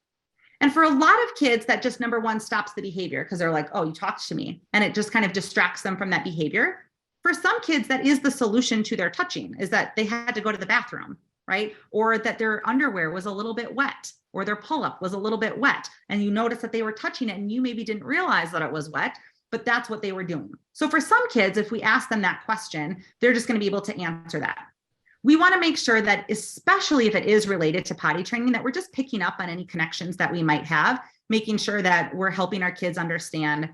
And for a lot of kids, that just, number one, stops the behavior because they're like, oh, you talked to me. And it just kind of distracts them from that behavior. For some kids, that is the solution to their touching, is that they had to go to the bathroom, right? Or that their underwear was a little bit wet, or their pull-up was a little bit wet. And you notice that they were touching it and you maybe didn't realize that it was wet, but that's what they were doing. So for some kids, if we ask them that question, they're just going to be able to answer that. We want to make sure that, especially if it is related to potty training, that we're just picking up on any connections that we might have, making sure that we're helping our kids understand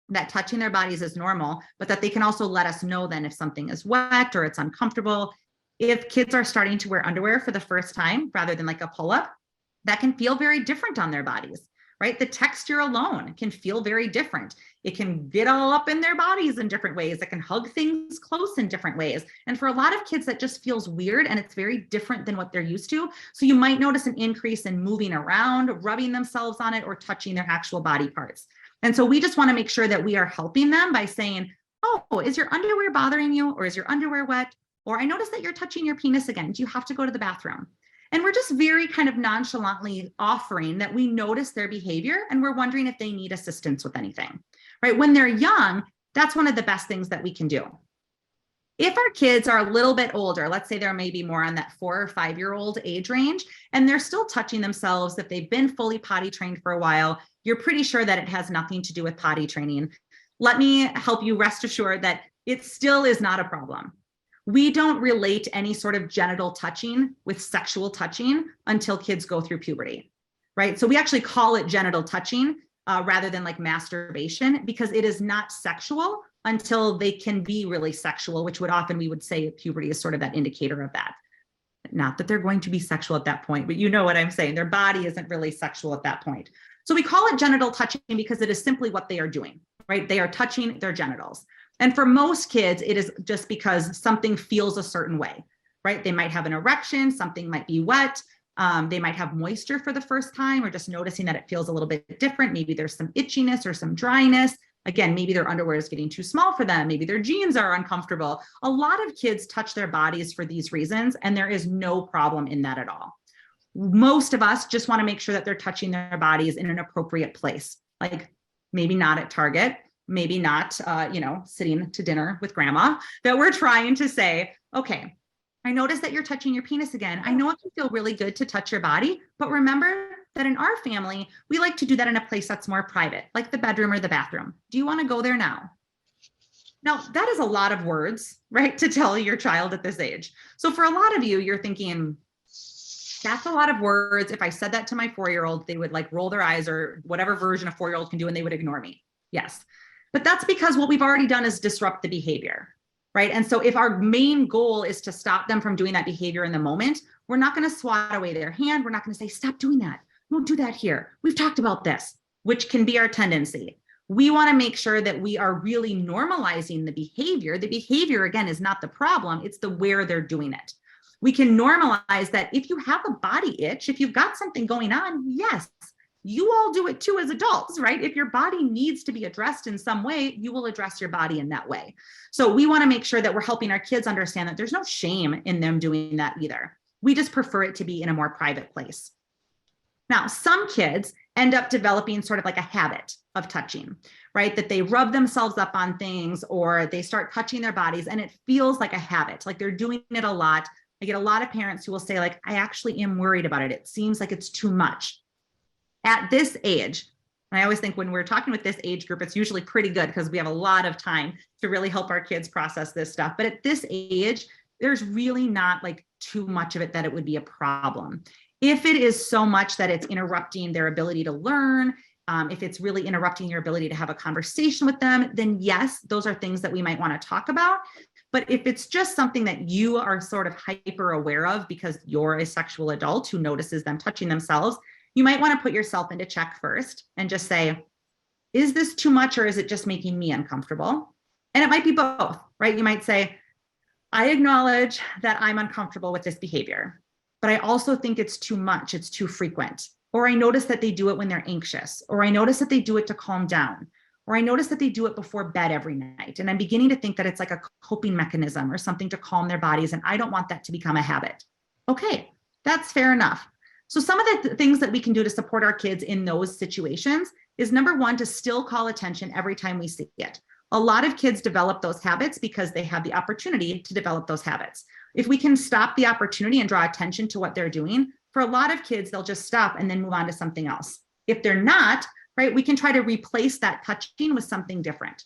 that touching their bodies is normal, but that they can also let us know then if something is wet or it's uncomfortable. If kids are starting to wear underwear for the first time, rather than like a pull-up, that can feel very different on their bodies, right? The texture alone can feel very different. It can get all up in their bodies in different ways. It can hug things close in different ways. And for a lot of kids, that just feels weird and it's very different than what they're used to. So you might notice an increase in moving around, rubbing themselves on it, or touching their actual body parts. And so we just want to make sure that we are helping them by saying, oh, is your underwear bothering you? Or is your underwear wet? Or I noticed that you're touching your penis again. Do you have to go to the bathroom? And we're just very kind of nonchalantly offering that we notice their behavior and we're wondering if they need assistance with anything, right? When they're young, that's one of the best things that we can do. If our kids are a little bit older, let's say they're maybe more on that 4 or 5-year-old age range, and they're still touching themselves, if they've been fully potty trained for a while, you're pretty sure that it has nothing to do with potty training. Let me help you rest assured that it still is not a problem. We don't relate any sort of genital touching with sexual touching until kids go through puberty, right? So we actually call it genital touching rather than like masturbation, because it is not sexual until they can be really sexual, which we would say puberty is sort of that indicator of that. Not that they're going to be sexual at that point, but you know what I'm saying. Their body isn't really sexual at that point. So we call it genital touching because it is simply what they are doing, right? They are touching their genitals. And for most kids, it is just because something feels a certain way, right? They might have an erection, something might be wet. They might have moisture for the first time, or just noticing that it feels a little bit different. Maybe there's some itchiness or some dryness. Again, maybe their underwear is getting too small for them. Maybe their jeans are uncomfortable. A lot of kids touch their bodies for these reasons, and there is no problem in that at all. Most of us just want to make sure that they're touching their bodies in an appropriate place, like maybe not at Target, maybe not, sitting to dinner with grandma, that we're trying to say, okay, I noticed that you're touching your penis again. I know it can feel really good to touch your body, but remember, that in our family, we like to do that in a place that's more private, like the bedroom or the bathroom. Do you want to go there now? Now, that is a lot of words, right, to tell your child at this age. So for a lot of you, you're thinking, that's a lot of words. If I said that to my 4-year-old, they would like roll their eyes or whatever version a 4-year-old can do, and they would ignore me. Yes. But that's because what we've already done is disrupt the behavior, right? And so if our main goal is to stop them from doing that behavior in the moment, we're not going to swat away their hand. We're not going to say, stop doing that. Don't do that here. We've talked about this, which can be our tendency. We want to make sure that we are really normalizing the behavior. The behavior, again, is not the problem. It's the where they're doing it. We can normalize that if you have a body itch, if you've got something going on, yes, you all do it too as adults, right? If your body needs to be addressed in some way, you will address your body in that way. So we want to make sure that we're helping our kids understand that there's no shame in them doing that either. We just prefer it to be in a more private place. Now, some kids end up developing sort of like a habit of touching, right? That they rub themselves up on things or they start touching their bodies and it feels like a habit, like they're doing it a lot. I get a lot of parents who will say, like, I actually am worried about it. It seems like it's too much. At this age, and I always think when we're talking with this age group, it's usually pretty good because we have a lot of time to really help our kids process this stuff. But at this age, there's really not like too much of it that it would be a problem. If it is so much that it's interrupting their ability to learn, if it's really interrupting your ability to have a conversation with them, then yes, those are things that we might want to talk about. But if it's just something that you are sort of hyper aware of because you're a sexual adult who notices them touching themselves, you might want to put yourself into check first and just say, is this too much or is it just making me uncomfortable? And it might be both, right? You might say, I acknowledge that I'm uncomfortable with this behavior, but I also think it's too much, it's too frequent. Or I notice that they do it when they're anxious, or I notice that they do it to calm down, or I notice that they do it before bed every night. And I'm beginning to think that it's like a coping mechanism or something to calm their bodies. And I don't want that to become a habit. Okay, that's fair enough. So some of the things that we can do to support our kids in those situations is number one, to still call attention every time we see it. A lot of kids develop those habits because they have the opportunity to develop those habits. If we can stop the opportunity and draw attention to what they're doing, for a lot of kids, they'll just stop and then move on to something else. If they're not, right, we can try to replace that touching with something different.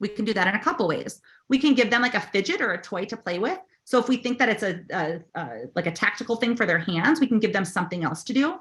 We can do that in a couple ways. We can give them like a fidget or a toy to play with. So if we think that it's like a tactical thing for their hands, we can give them something else to do.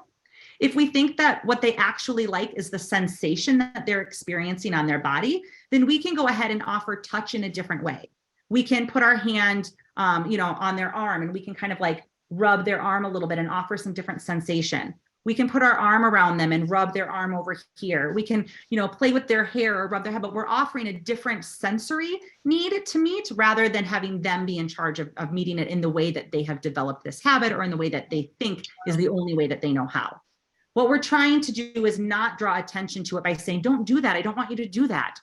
If we think that what they actually like is the sensation that they're experiencing on their body, then we can go ahead and offer touch in a different way. We can put our hand, on their arm, and we can kind of like rub their arm a little bit and offer some different sensation. We can put our arm around them and rub their arm over here. We can, play with their hair or rub their head, but we're offering a different sensory need to meet rather than having them be in charge of meeting it in the way that they have developed this habit or in the way that they think is the only way that they know how. What we're trying to do is not draw attention to it by saying, don't do that. I don't want you to do that,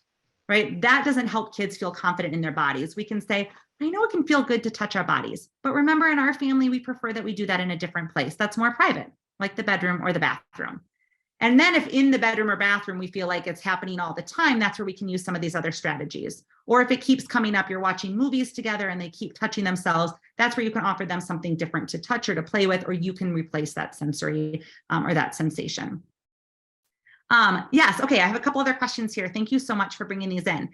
right? That doesn't help kids feel confident in their bodies. We can say, I know it can feel good to touch our bodies, but remember in our family, we prefer that we do that in a different place. That's more private, like the bedroom or the bathroom. And then if in the bedroom or bathroom, we feel like it's happening all the time, that's where we can use some of these other strategies. Or if it keeps coming up, you're watching movies together and they keep touching themselves, that's where you can offer them something different to touch or to play with, or you can replace that sensory or that sensation. Yes, okay, I have a couple other questions here. Thank you so much for bringing these in.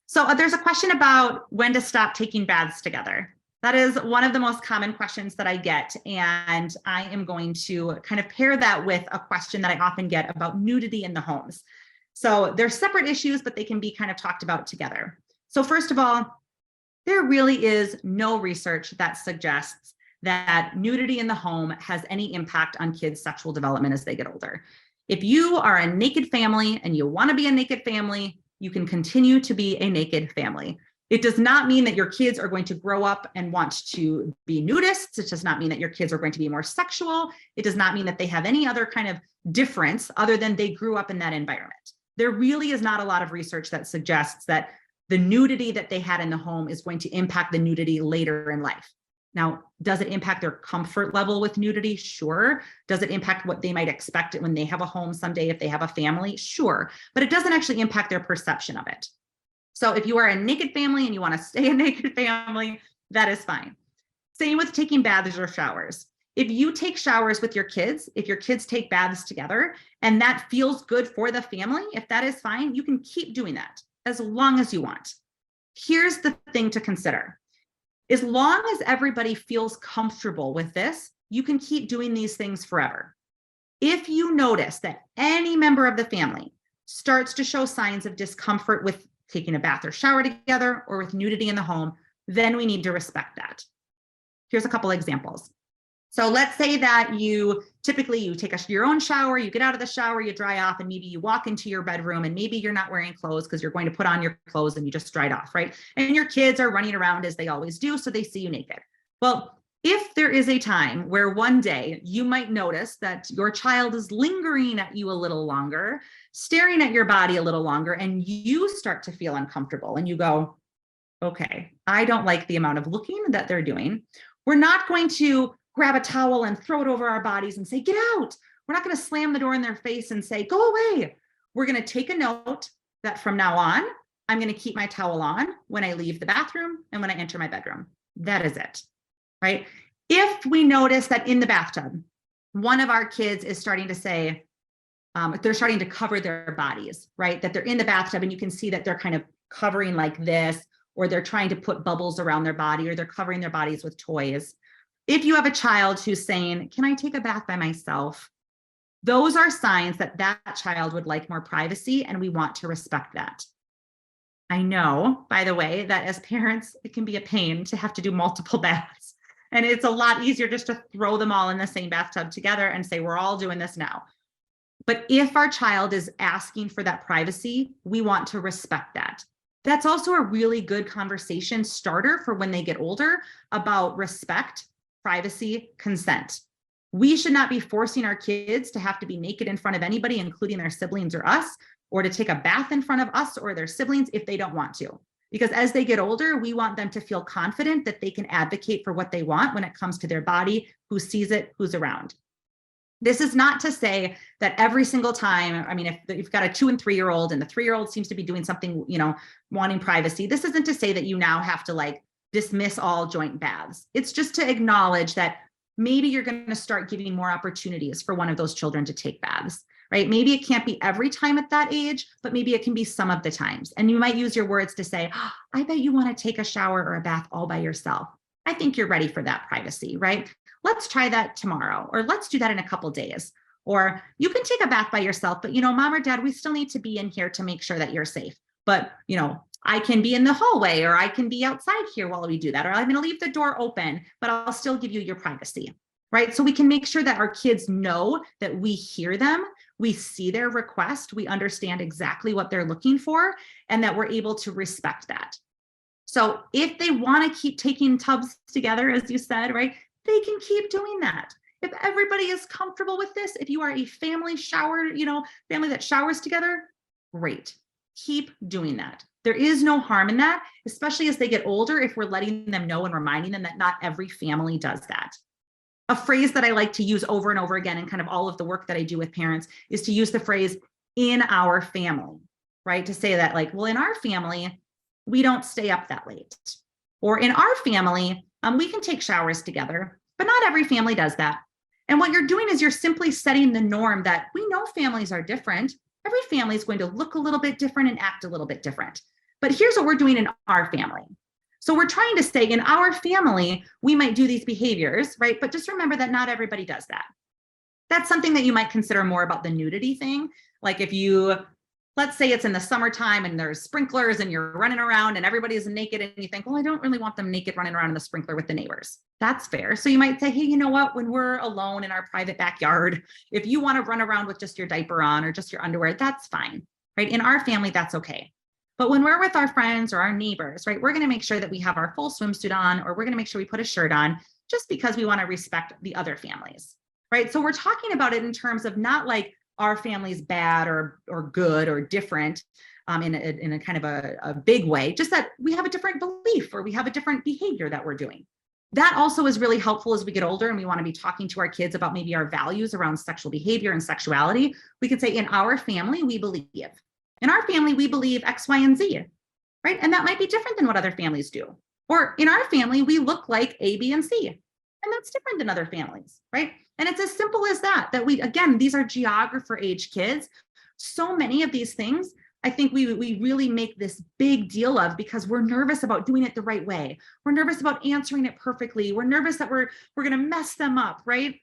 So there's a question about when to stop taking baths together. That is one of the most common questions that I get, and I am going to kind of pair that with a question that I often get about nudity in the homes. So they're separate issues, but they can be kind of talked about together. So first of all, there really is no research that suggests that nudity in the home has any impact on kids' sexual development as they get older. If you are a naked family and you want to be a naked family, you can continue to be a naked family. It does not mean that your kids are going to grow up and want to be nudists. It does not mean that your kids are going to be more sexual. It does not mean that they have any other kind of difference other than they grew up in that environment. There really is not a lot of research that suggests that the nudity that they had in the home is going to impact the nudity later in life. Now, does it impact their comfort level with nudity? Sure. Does it impact what they might expect when they have a home someday if they have a family? Sure. But it doesn't actually impact their perception of it. So if you are a naked family and you want to stay a naked family, that is fine. Same with taking baths or showers. If you take showers with your kids, if your kids take baths together, and that feels good for the family, if that is fine, you can keep doing that as long as you want. Here's the thing to consider. As long as everybody feels comfortable with this, you can keep doing these things forever. If you notice that any member of the family starts to show signs of discomfort with taking a bath or shower together or with nudity in the home, then we need to respect that. Here's a couple examples. So let's say that you typically take your own shower, you get out of the shower, you dry off, and maybe you walk into your bedroom and maybe you're not wearing clothes because you're going to put on your clothes and you just dried off, right? And your kids are running around as they always do, so they see you naked. Well, if there is a time where one day you might notice that your child is lingering at you a little longer, staring at your body a little longer, and you start to feel uncomfortable and you go, okay, I don't like the amount of looking that they're doing. We're not going to grab a towel and throw it over our bodies and say, get out. We're not going to slam the door in their face and say, go away. We're going to take a note that from now on, I'm going to keep my towel on when I leave the bathroom and when I enter my bedroom. That is it, right? If we notice that in the bathtub, one of our kids is starting to say, they're starting to cover their bodies, right? That they're in the bathtub and you can see that they're kind of covering like this, or they're trying to put bubbles around their body, or they're covering their bodies with toys. If you have a child who's saying, can I take a bath by myself? Those are signs that that child would like more privacy, and we want to respect that. I know, by the way, that as parents, it can be a pain to have to do multiple baths. And it's a lot easier just to throw them all in the same bathtub together and say, we're all doing this now. But if our child is asking for that privacy, we want to respect that. That's also a really good conversation starter for when they get older about respect, privacy, consent. We should not be forcing our kids to have to be naked in front of anybody, including their siblings or us, or to take a bath in front of us or their siblings if they don't want to. Because as they get older, we want them to feel confident that they can advocate for what they want when it comes to their body, who sees it, who's around. This is not to say that every single time, I mean, if you've got a 2 and 3-year-old and the 3-year-old seems to be doing something, wanting privacy, this isn't to say that you now have to dismiss all joint baths. It's just to acknowledge that maybe you're going to start giving more opportunities for one of those children to take baths, right? Maybe it can't be every time at that age, but maybe it can be some of the times. And you might use your words to say, oh, I bet you want to take a shower or a bath all by yourself. I think you're ready for that privacy, right? Let's try that tomorrow, or let's do that in a couple days. Or you can take a bath by yourself, but mom or dad, we still need to be in here to make sure that you're safe. But I can be in the hallway, or I can be outside here while we do that, or I'm going to leave the door open, but I'll still give you your privacy, right? So we can make sure that our kids know that we hear them, we see their request, we understand exactly what they're looking for, and that we're able to respect that. So if they want to keep taking tubs together, as you said, right, they can keep doing that. If everybody is comfortable with this, if you are a family family that showers together, great. Keep doing that. There is no harm in that, especially as they get older, if we're letting them know and reminding them that not every family does that. A phrase that I like to use over and over again in kind of all of the work that I do with parents is to use the phrase in our family, right? To say that well, in our family, we don't stay up that late. Or in our family, we can take showers together, but not every family does that. And what you're doing is you're simply setting the norm that we know families are different. Every family is going to look a little bit different and act a little bit different. But here's what we're doing in our family. So we're trying to say in our family, we might do these behaviors, right? But just remember that not everybody does that. That's something that you might consider more about the nudity thing. Like if let's say it's in the summertime and there's sprinklers and you're running around and everybody is naked and you think, well, I don't really want them naked running around in the sprinkler with the neighbors. That's fair. So you might say, hey, you know what? When we're alone in our private backyard, if you want to run around with just your diaper on or just your underwear, that's fine, right? In our family, that's okay. But when we're with our friends or our neighbors, right, we're going to make sure that we have our full swimsuit on, or we're going to make sure we put a shirt on just because we want to respect the other families, right? So we're talking about it in terms of not our family's bad or good or different in a kind of a big way, just that we have a different belief or we have a different behavior that we're doing. That also is really helpful as we get older and we want to be talking to our kids about maybe our values around sexual behavior and sexuality. We could say in our family, we believe. In our family, we believe X, Y, and Z, right? And that might be different than what other families do. Or in our family, we look like A, B, and C. And that's different than other families, right? And it's as simple as that, that we, again, these are geographer age kids. So many of these things, I think we really make this big deal of because we're nervous about doing it the right way. We're nervous about answering it perfectly. We're nervous that we're going to mess them up, right?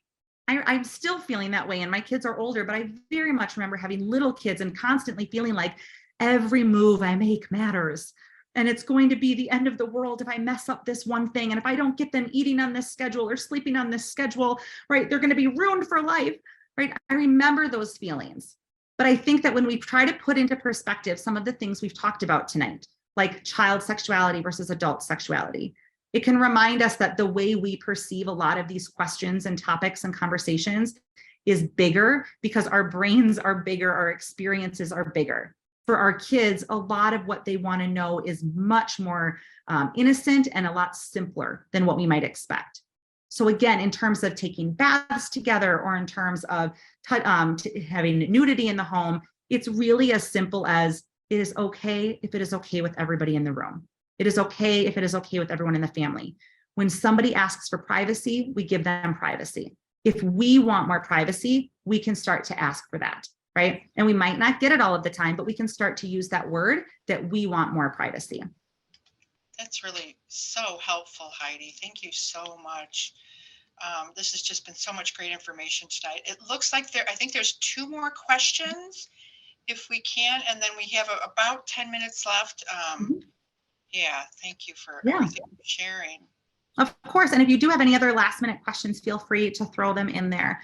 I'm still feeling that way, and my kids are older, but I very much remember having little kids and constantly feeling like every move I make matters. And it's going to be the end of the world if I mess up this one thing. And if I don't get them eating on this schedule or sleeping on this schedule, right, they're going to be ruined for life, right? I remember those feelings. But I think that when we try to put into perspective some of the things we've talked about tonight, like child sexuality versus adult sexuality, it can remind us that the way we perceive a lot of these questions and topics and conversations is bigger because our brains are bigger, our experiences are bigger. For our kids, a lot of what they want to know is much more innocent and a lot simpler than what we might expect. So again, in terms of taking baths together or in terms of having nudity in the home, it's really as simple as it is okay if it is okay with everybody in the room. It is okay if it is okay with everyone in the family. When somebody asks for privacy, we give them privacy. If we want more privacy, we can start to ask for that, right? And we might not get it all of the time, but we can start to use that word that we want more privacy. That's really so helpful, Heidi. Thank you so much. This has just been so much great information tonight. It looks like I think there's 2 more questions if we can, and then we have about 10 minutes left. Yeah, thank you for everything you're sharing. Of course, and if you do have any other last minute questions, feel free to throw them in there.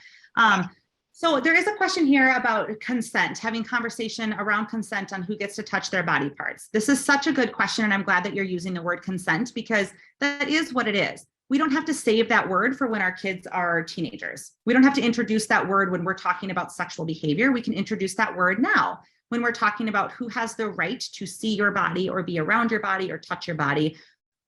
So there is a question here about consent, having conversation around consent on who gets to touch their body parts. This is such a good question, and I'm glad that you're using the word consent because that is what it is. We don't have to save that word for when our kids are teenagers. We don't have to introduce that word when we're talking about sexual behavior. We can introduce that word now when we're talking about who has the right to see your body or be around your body or touch your body.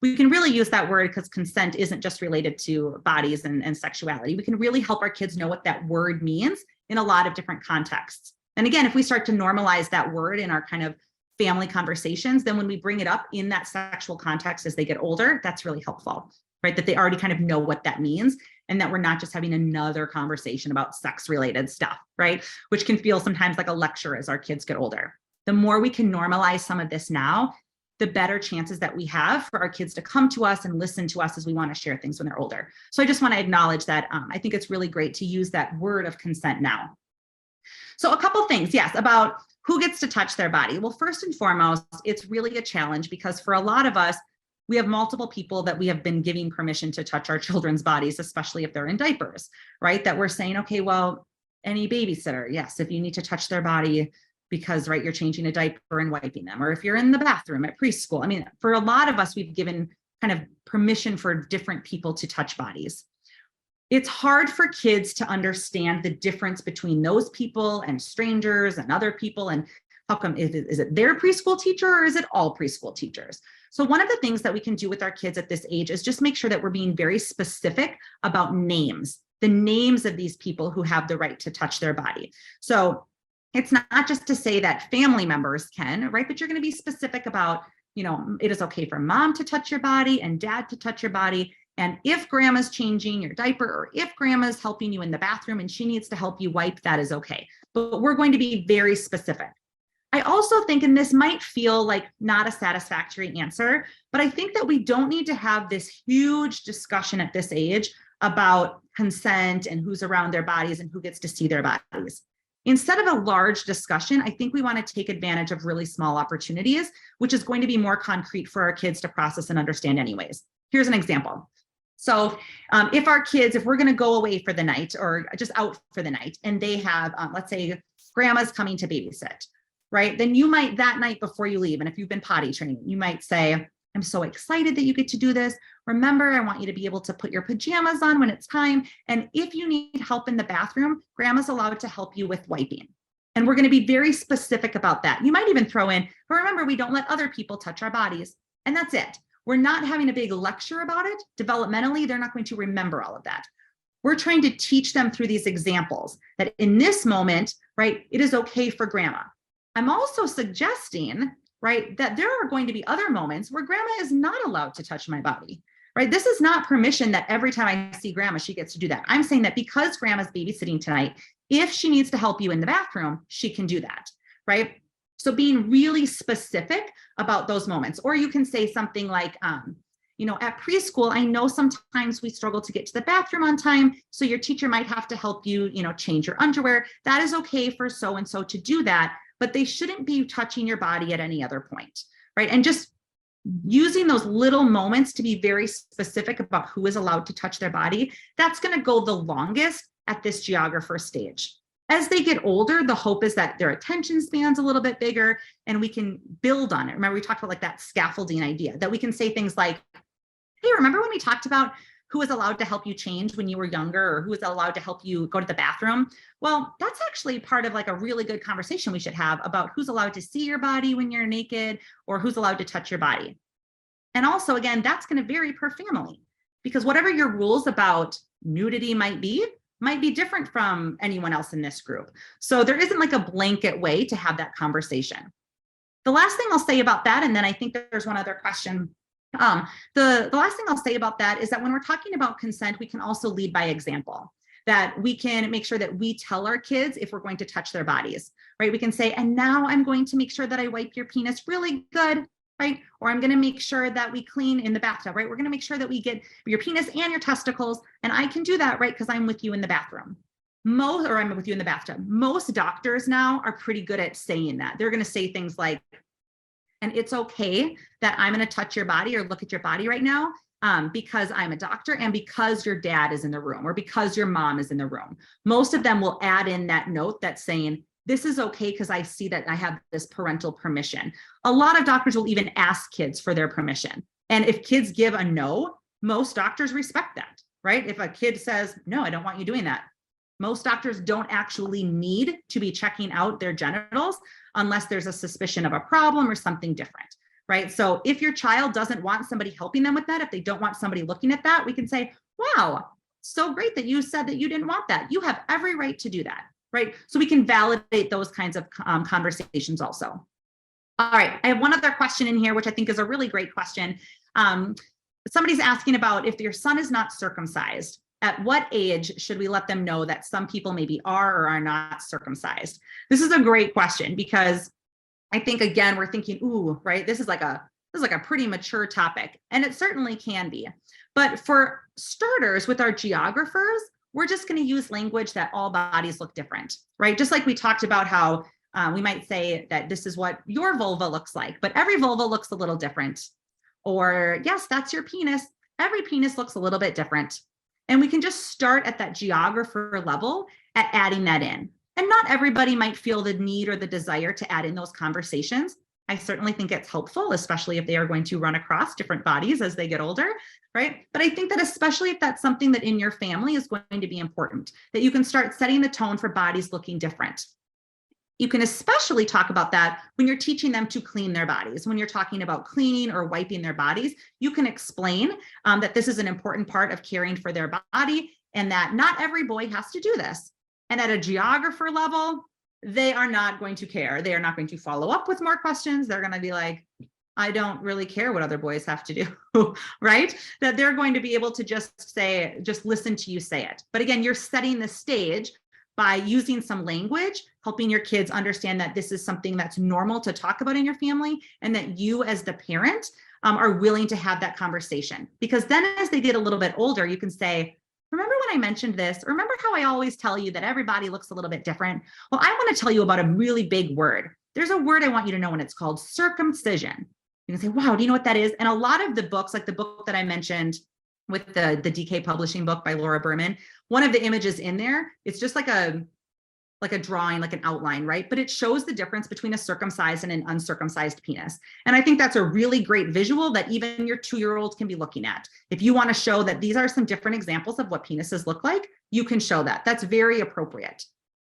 We can really use that word because consent isn't just related to bodies and sexuality. We can really help our kids know what that word means in a lot of different contexts. And again, if we start to normalize that word in our kind of family conversations, then when we bring it up in that sexual context as they get older, that's really helpful, right? That they already kind of know what that means and that we're not just having another conversation about sex-related stuff, right? Which can feel sometimes like a lecture as our kids get older. The more we can normalize some of this now, the better chances that we have for our kids to come to us and listen to us as we want to share things when they're older. So I just want to acknowledge that I think it's really great to use that word of consent now. So a couple things, yes, about who gets to touch their body. Well, first and foremost, it's really a challenge because for a lot of us, we have multiple people that we have been giving permission to touch our children's bodies, especially if they're in diapers, right? That we're saying, okay, well, any babysitter, yes, if you need to touch their body, because, right, you're changing a diaper and wiping them, or if you're in the bathroom at preschool. I mean, for a lot of us, we've given kind of permission for different people to touch bodies. It's hard for kids to understand the difference between those people and strangers and other people. And how come, is it their preschool teacher or is it all preschool teachers? So one of the things that we can do with our kids at this age is just make sure that we're being very specific about names, the names of these people who have the right to touch their body. So it's not just to say that family members can, right? But you're going to be specific about, it is okay for mom to touch your body and dad to touch your body. And if grandma's changing your diaper or if grandma's helping you in the bathroom and she needs to help you wipe, that is okay. But we're going to be very specific. I also think, and this might feel like not a satisfactory answer, but I think that we don't need to have this huge discussion at this age about consent and who's around their bodies and who gets to see their bodies. Instead of a large discussion, I think we want to take advantage of really small opportunities, which is going to be more concrete for our kids to process and understand anyways. Here's an example. So if we're going to go away for the night or just out for the night and they have, let's say grandma's coming to babysit, right? Then you might, that night before you leave, and if you've been potty trained, you might say, I'm so excited that you get to do this. Remember, I want you to be able to put your pajamas on when it's time. And if you need help in the bathroom, grandma's allowed to help you with wiping. And we're going to be very specific about that. You might even throw in, but remember, we don't let other people touch our bodies. And that's it. We're not having a big lecture about it. Developmentally, they're not going to remember all of that. We're trying to teach them through these examples that in this moment, right, it is okay for grandma. I'm also suggesting, right, that there are going to be other moments where grandma is not allowed to touch my body. right? This is not permission that every time I see grandma, she gets to do that. I'm saying that because grandma's babysitting tonight, if she needs to help you in the bathroom, she can do that, right? So being really specific about those moments, or you can say something like, at preschool, I know sometimes we struggle to get to the bathroom on time. So your teacher might have to help you, change your underwear. That is okay for so-and-so to do that, but they shouldn't be touching your body at any other point, right? And just using those little moments to be very specific about who is allowed to touch their body, that's going to go the longest at this geographer stage. As they get older, the hope is that their attention span's a little bit bigger and we can build on it. Remember, we talked about like that scaffolding idea, that we can say things like, hey, remember when we talked about who was allowed to help you change when you were younger, or who was allowed to help you go to the bathroom? Well, that's actually part of like a really good conversation we should have about who's allowed to see your body when you're naked, or who's allowed to touch your body. And also, again, that's going to vary per family, because whatever your rules about nudity might be different from anyone else in this group. So there isn't like a blanket way to have that conversation. The last thing I'll say about that, and then I think there's one other question. The last thing I'll say about that is that when we're talking about consent, we can also lead by example, that we can make sure that we tell our kids if we're going to touch their bodies, right? We can say, and now I'm going to make sure that I wipe your penis really good, right? Or I'm going to make sure that we clean in the bathtub, right? We're going to make sure that we get your penis and your testicles, and I can do that, right? Because I'm with you in the bathroom. I'm with you in the bathtub. Most doctors now are pretty good at saying that. They're going to say things like, and it's okay that I'm going to touch your body or look at your body right now because I'm a doctor and because your dad is in the room or because your mom is in the room. Most of them will add in that note that's saying, this is okay because I see that I have this parental permission. A lot of doctors will even ask kids for their permission. And if kids give a no, most doctors respect that, right? If a kid says, no, I don't want you doing that, most doctors don't actually need to be checking out their genitals unless there's a suspicion of a problem or something different, right? So if your child doesn't want somebody helping them with that, if they don't want somebody looking at that, we can say, wow, so great that you said that you didn't want that. You have every right to do that, right? So we can validate those kinds of conversations also. All right, I have one other question in here, which I think is a really great question. Somebody's asking about if your son is not circumcised, at what age should we let them know that some people maybe are or are not circumcised? This is a great question because I think, again, we're thinking, ooh, right, this is like a pretty mature topic, and it certainly can be. But for starters, with our geographers, we're just going to use language that all bodies look different, right? Just like we talked about how we might say that this is what your vulva looks like, but every vulva looks a little different. Or yes, that's your penis. Every penis looks a little bit different. And we can just start at that geographer level at adding that in. And not everybody might feel the need or the desire to add in those conversations. I certainly think it's helpful, especially if they are going to run across different bodies as they get older, right? But I think that especially if that's something that in your family is going to be important, that you can start setting the tone for bodies looking different. You can especially talk about that when you're teaching them to clean their bodies. When you're talking about cleaning or wiping their bodies, you can explain that this is an important part of caring for their body and that not every boy has to do this. And at a geographer level, they are not going to care. They are not going to follow up with more questions. They're going to be like, I don't really care what other boys have to do, right? That they're going to be able to just listen to you say it. But again, you're setting the stage by using some language, helping your kids understand that this is something that's normal to talk about in your family and that you as the parent are willing to have that conversation. Because then as they get a little bit older, you can say, remember when I mentioned this? Remember how I always tell you that everybody looks a little bit different? Well, I want to tell you about a really big word. There's a word I want you to know, and it's called circumcision. You can say, wow, do you know what that is? And a lot of the books, like the book that I mentioned with the DK Publishing book by Laura Berman, one of the images in there, it's just like a drawing, like an outline, right? But it shows the difference between a circumcised and an uncircumcised penis. And I think that's a really great visual that even your 2-year-old can be looking at. If you want to show that these are some different examples of what penises look like, you can show that. That's very appropriate.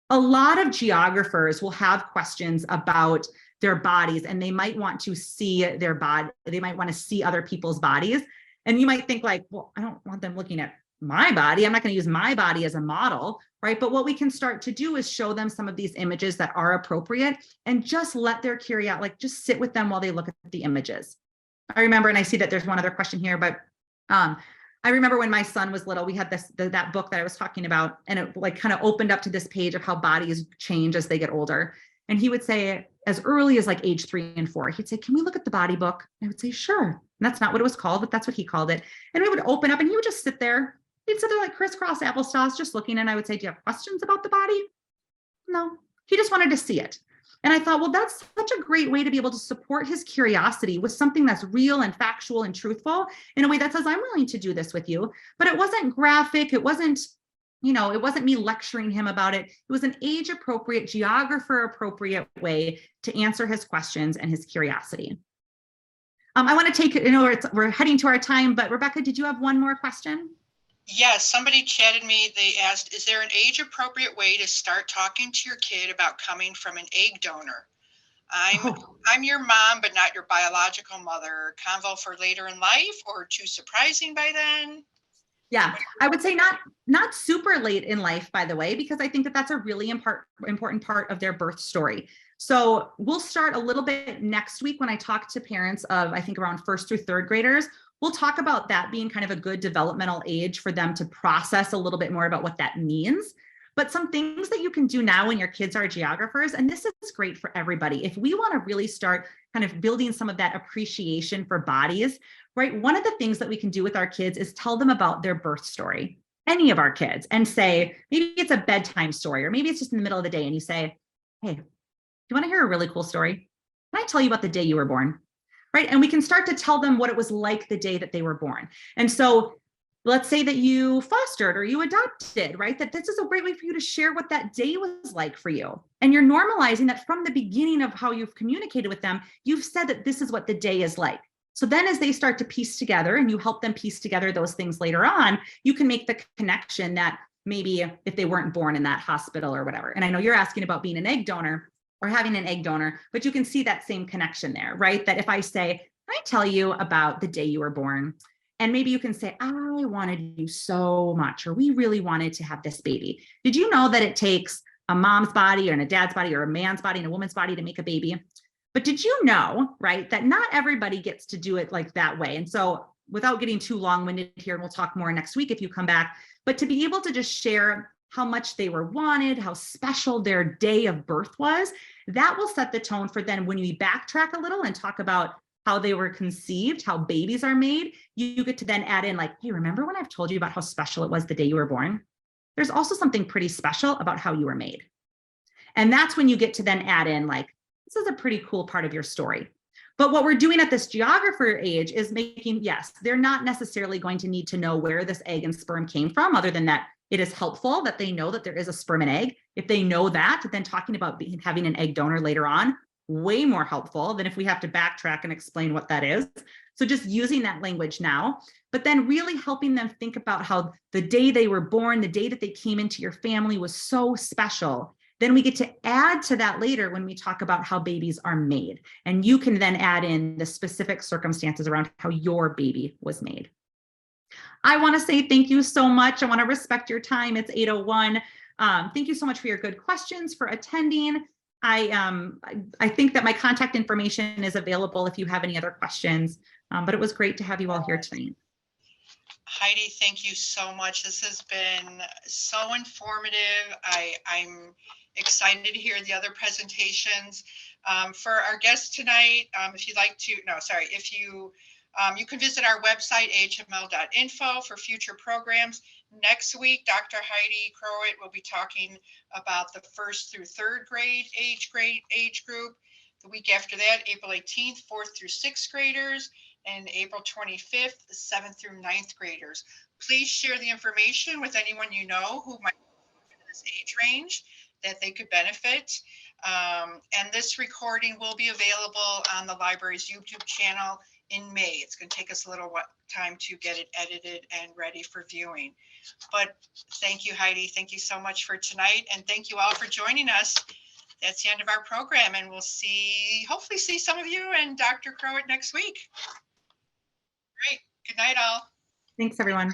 A lot of geographers will have questions about their bodies, and they might want to see their body. They might want to see other people's bodies. And you might think like, well, I don't want them looking at my body. I'm not going to use my body as a model, right? But what we can start to do is show them some of these images that are appropriate and just let their curiosity, like just sit with them while they look at the images. I remember, and I see that there's one other question here, but I remember when my son was little, we had that book that I was talking about, and it like kind of opened up to this page of how bodies change as they get older. And he would say, as early as like age 3 and 4, he'd say, "Can we look at the body book?" And I would say, "Sure." And that's not what it was called, but that's what he called it. And we would open up and he would just sit there. He'd sit there like crisscross applesauce, just looking. And I would say, "Do you have questions about the body?" No, he just wanted to see it. And I thought, well, that's such a great way to be able to support his curiosity with something that's real and factual and truthful in a way that says, I'm willing to do this with you. But it wasn't graphic. It wasn't, it wasn't me lecturing him about it. It was an age appropriate, geographer appropriate way to answer his questions and his curiosity. I want to take it, we're heading to our time, but Rebecca, did you have one more question? Yes, somebody chatted me. They asked, is there an age appropriate way to start talking to your kid about coming from an egg donor? I'm your mom, but not your biological mother. Convo for later in life or too surprising by then? Yeah, I would say not super late in life, by the way, because I think that that's a really important part of their birth story. So we'll start a little bit next week when I talk to parents of, I think, around 1st through 3rd graders. We'll talk about that being kind of a good developmental age for them to process a little bit more about what that means. But some things that you can do now when your kids are geographers, and this is great for everybody. If we want to really start kind of building some of that appreciation for bodies, right? One of the things that we can do with our kids is tell them about their birth story, any of our kids, and say, maybe it's a bedtime story, or maybe it's just in the middle of the day and you say, "Hey, do you want to hear a really cool story? Can I tell you about the day you were born?" Right? And we can start to tell them what it was like the day that they were born. And so let's say that you fostered or you adopted, right? That this is a great way for you to share what that day was like for you. And you're normalizing that from the beginning of how you've communicated with them, you've said that this is what the day is like. So then as they start to piece together and you help them piece together those things later on, you can make the connection that maybe if they weren't born in that hospital or whatever. And I know you're asking about being an egg donor or having an egg donor, but you can see that same connection there, right? That if I say, "Can I tell you about the day you were born?" And maybe you can say, "I wanted you so much," or "We really wanted to have this baby. Did you know that it takes a mom's body and a dad's body or a man's body and a woman's body to make a baby? But did you know," right, "that not everybody gets to do it like that way?" And so without getting too long-winded here, and we'll talk more next week if you come back, but to be able to just share how much they were wanted, how special their day of birth was, that will set the tone for then when we backtrack a little and talk about how they were conceived, how babies are made, you get to then add in like, "Hey, remember when I've told you about how special it was the day you were born? There's also something pretty special about how you were made." And that's when you get to then add in like, "This is a pretty cool part of your story." But what we're doing at this geographer age is making, yes, they're not necessarily going to need to know where this egg and sperm came from, other than that it is helpful that they know that there is a sperm and egg. If they know that, then talking about having an egg donor later on, way more helpful than if we have to backtrack and explain what that is. So just using that language now, but then really helping them think about how the day they were born, the day that they came into your family was so special. Then we get to add to that later when we talk about how babies are made. And you can then add in the specific circumstances around how your baby was made. I want to say thank you so much. I want to respect your time. It's 8:01. Thank you so much for your good questions, for attending. I think that my contact information is available if you have any other questions, but it was great to have you all here tonight. Heidi, thank you so much. This has been so informative. I'm excited to hear the other presentations. For our guests tonight, if you'd like to, no, sorry, if you can visit our website, ahml.info, for future programs. Next week, Dr. Heidi Croatt will be talking about the 1st through 3rd grade age group. The week after that, April 18th, 4th through 6th graders, and April 25th, 7th through 9th graders. Please share the information with anyone you know who might be in this age range that they could benefit. And this recording will be available on the library's YouTube channel in May. It's going to take us a little time to get it edited and ready for viewing. But thank you, Heidi. Thank you so much for tonight. And thank you all for joining us. That's the end of our program. And we'll hopefully see some of you and Dr. Croatt next week. Great. Good night, all. Thanks, everyone.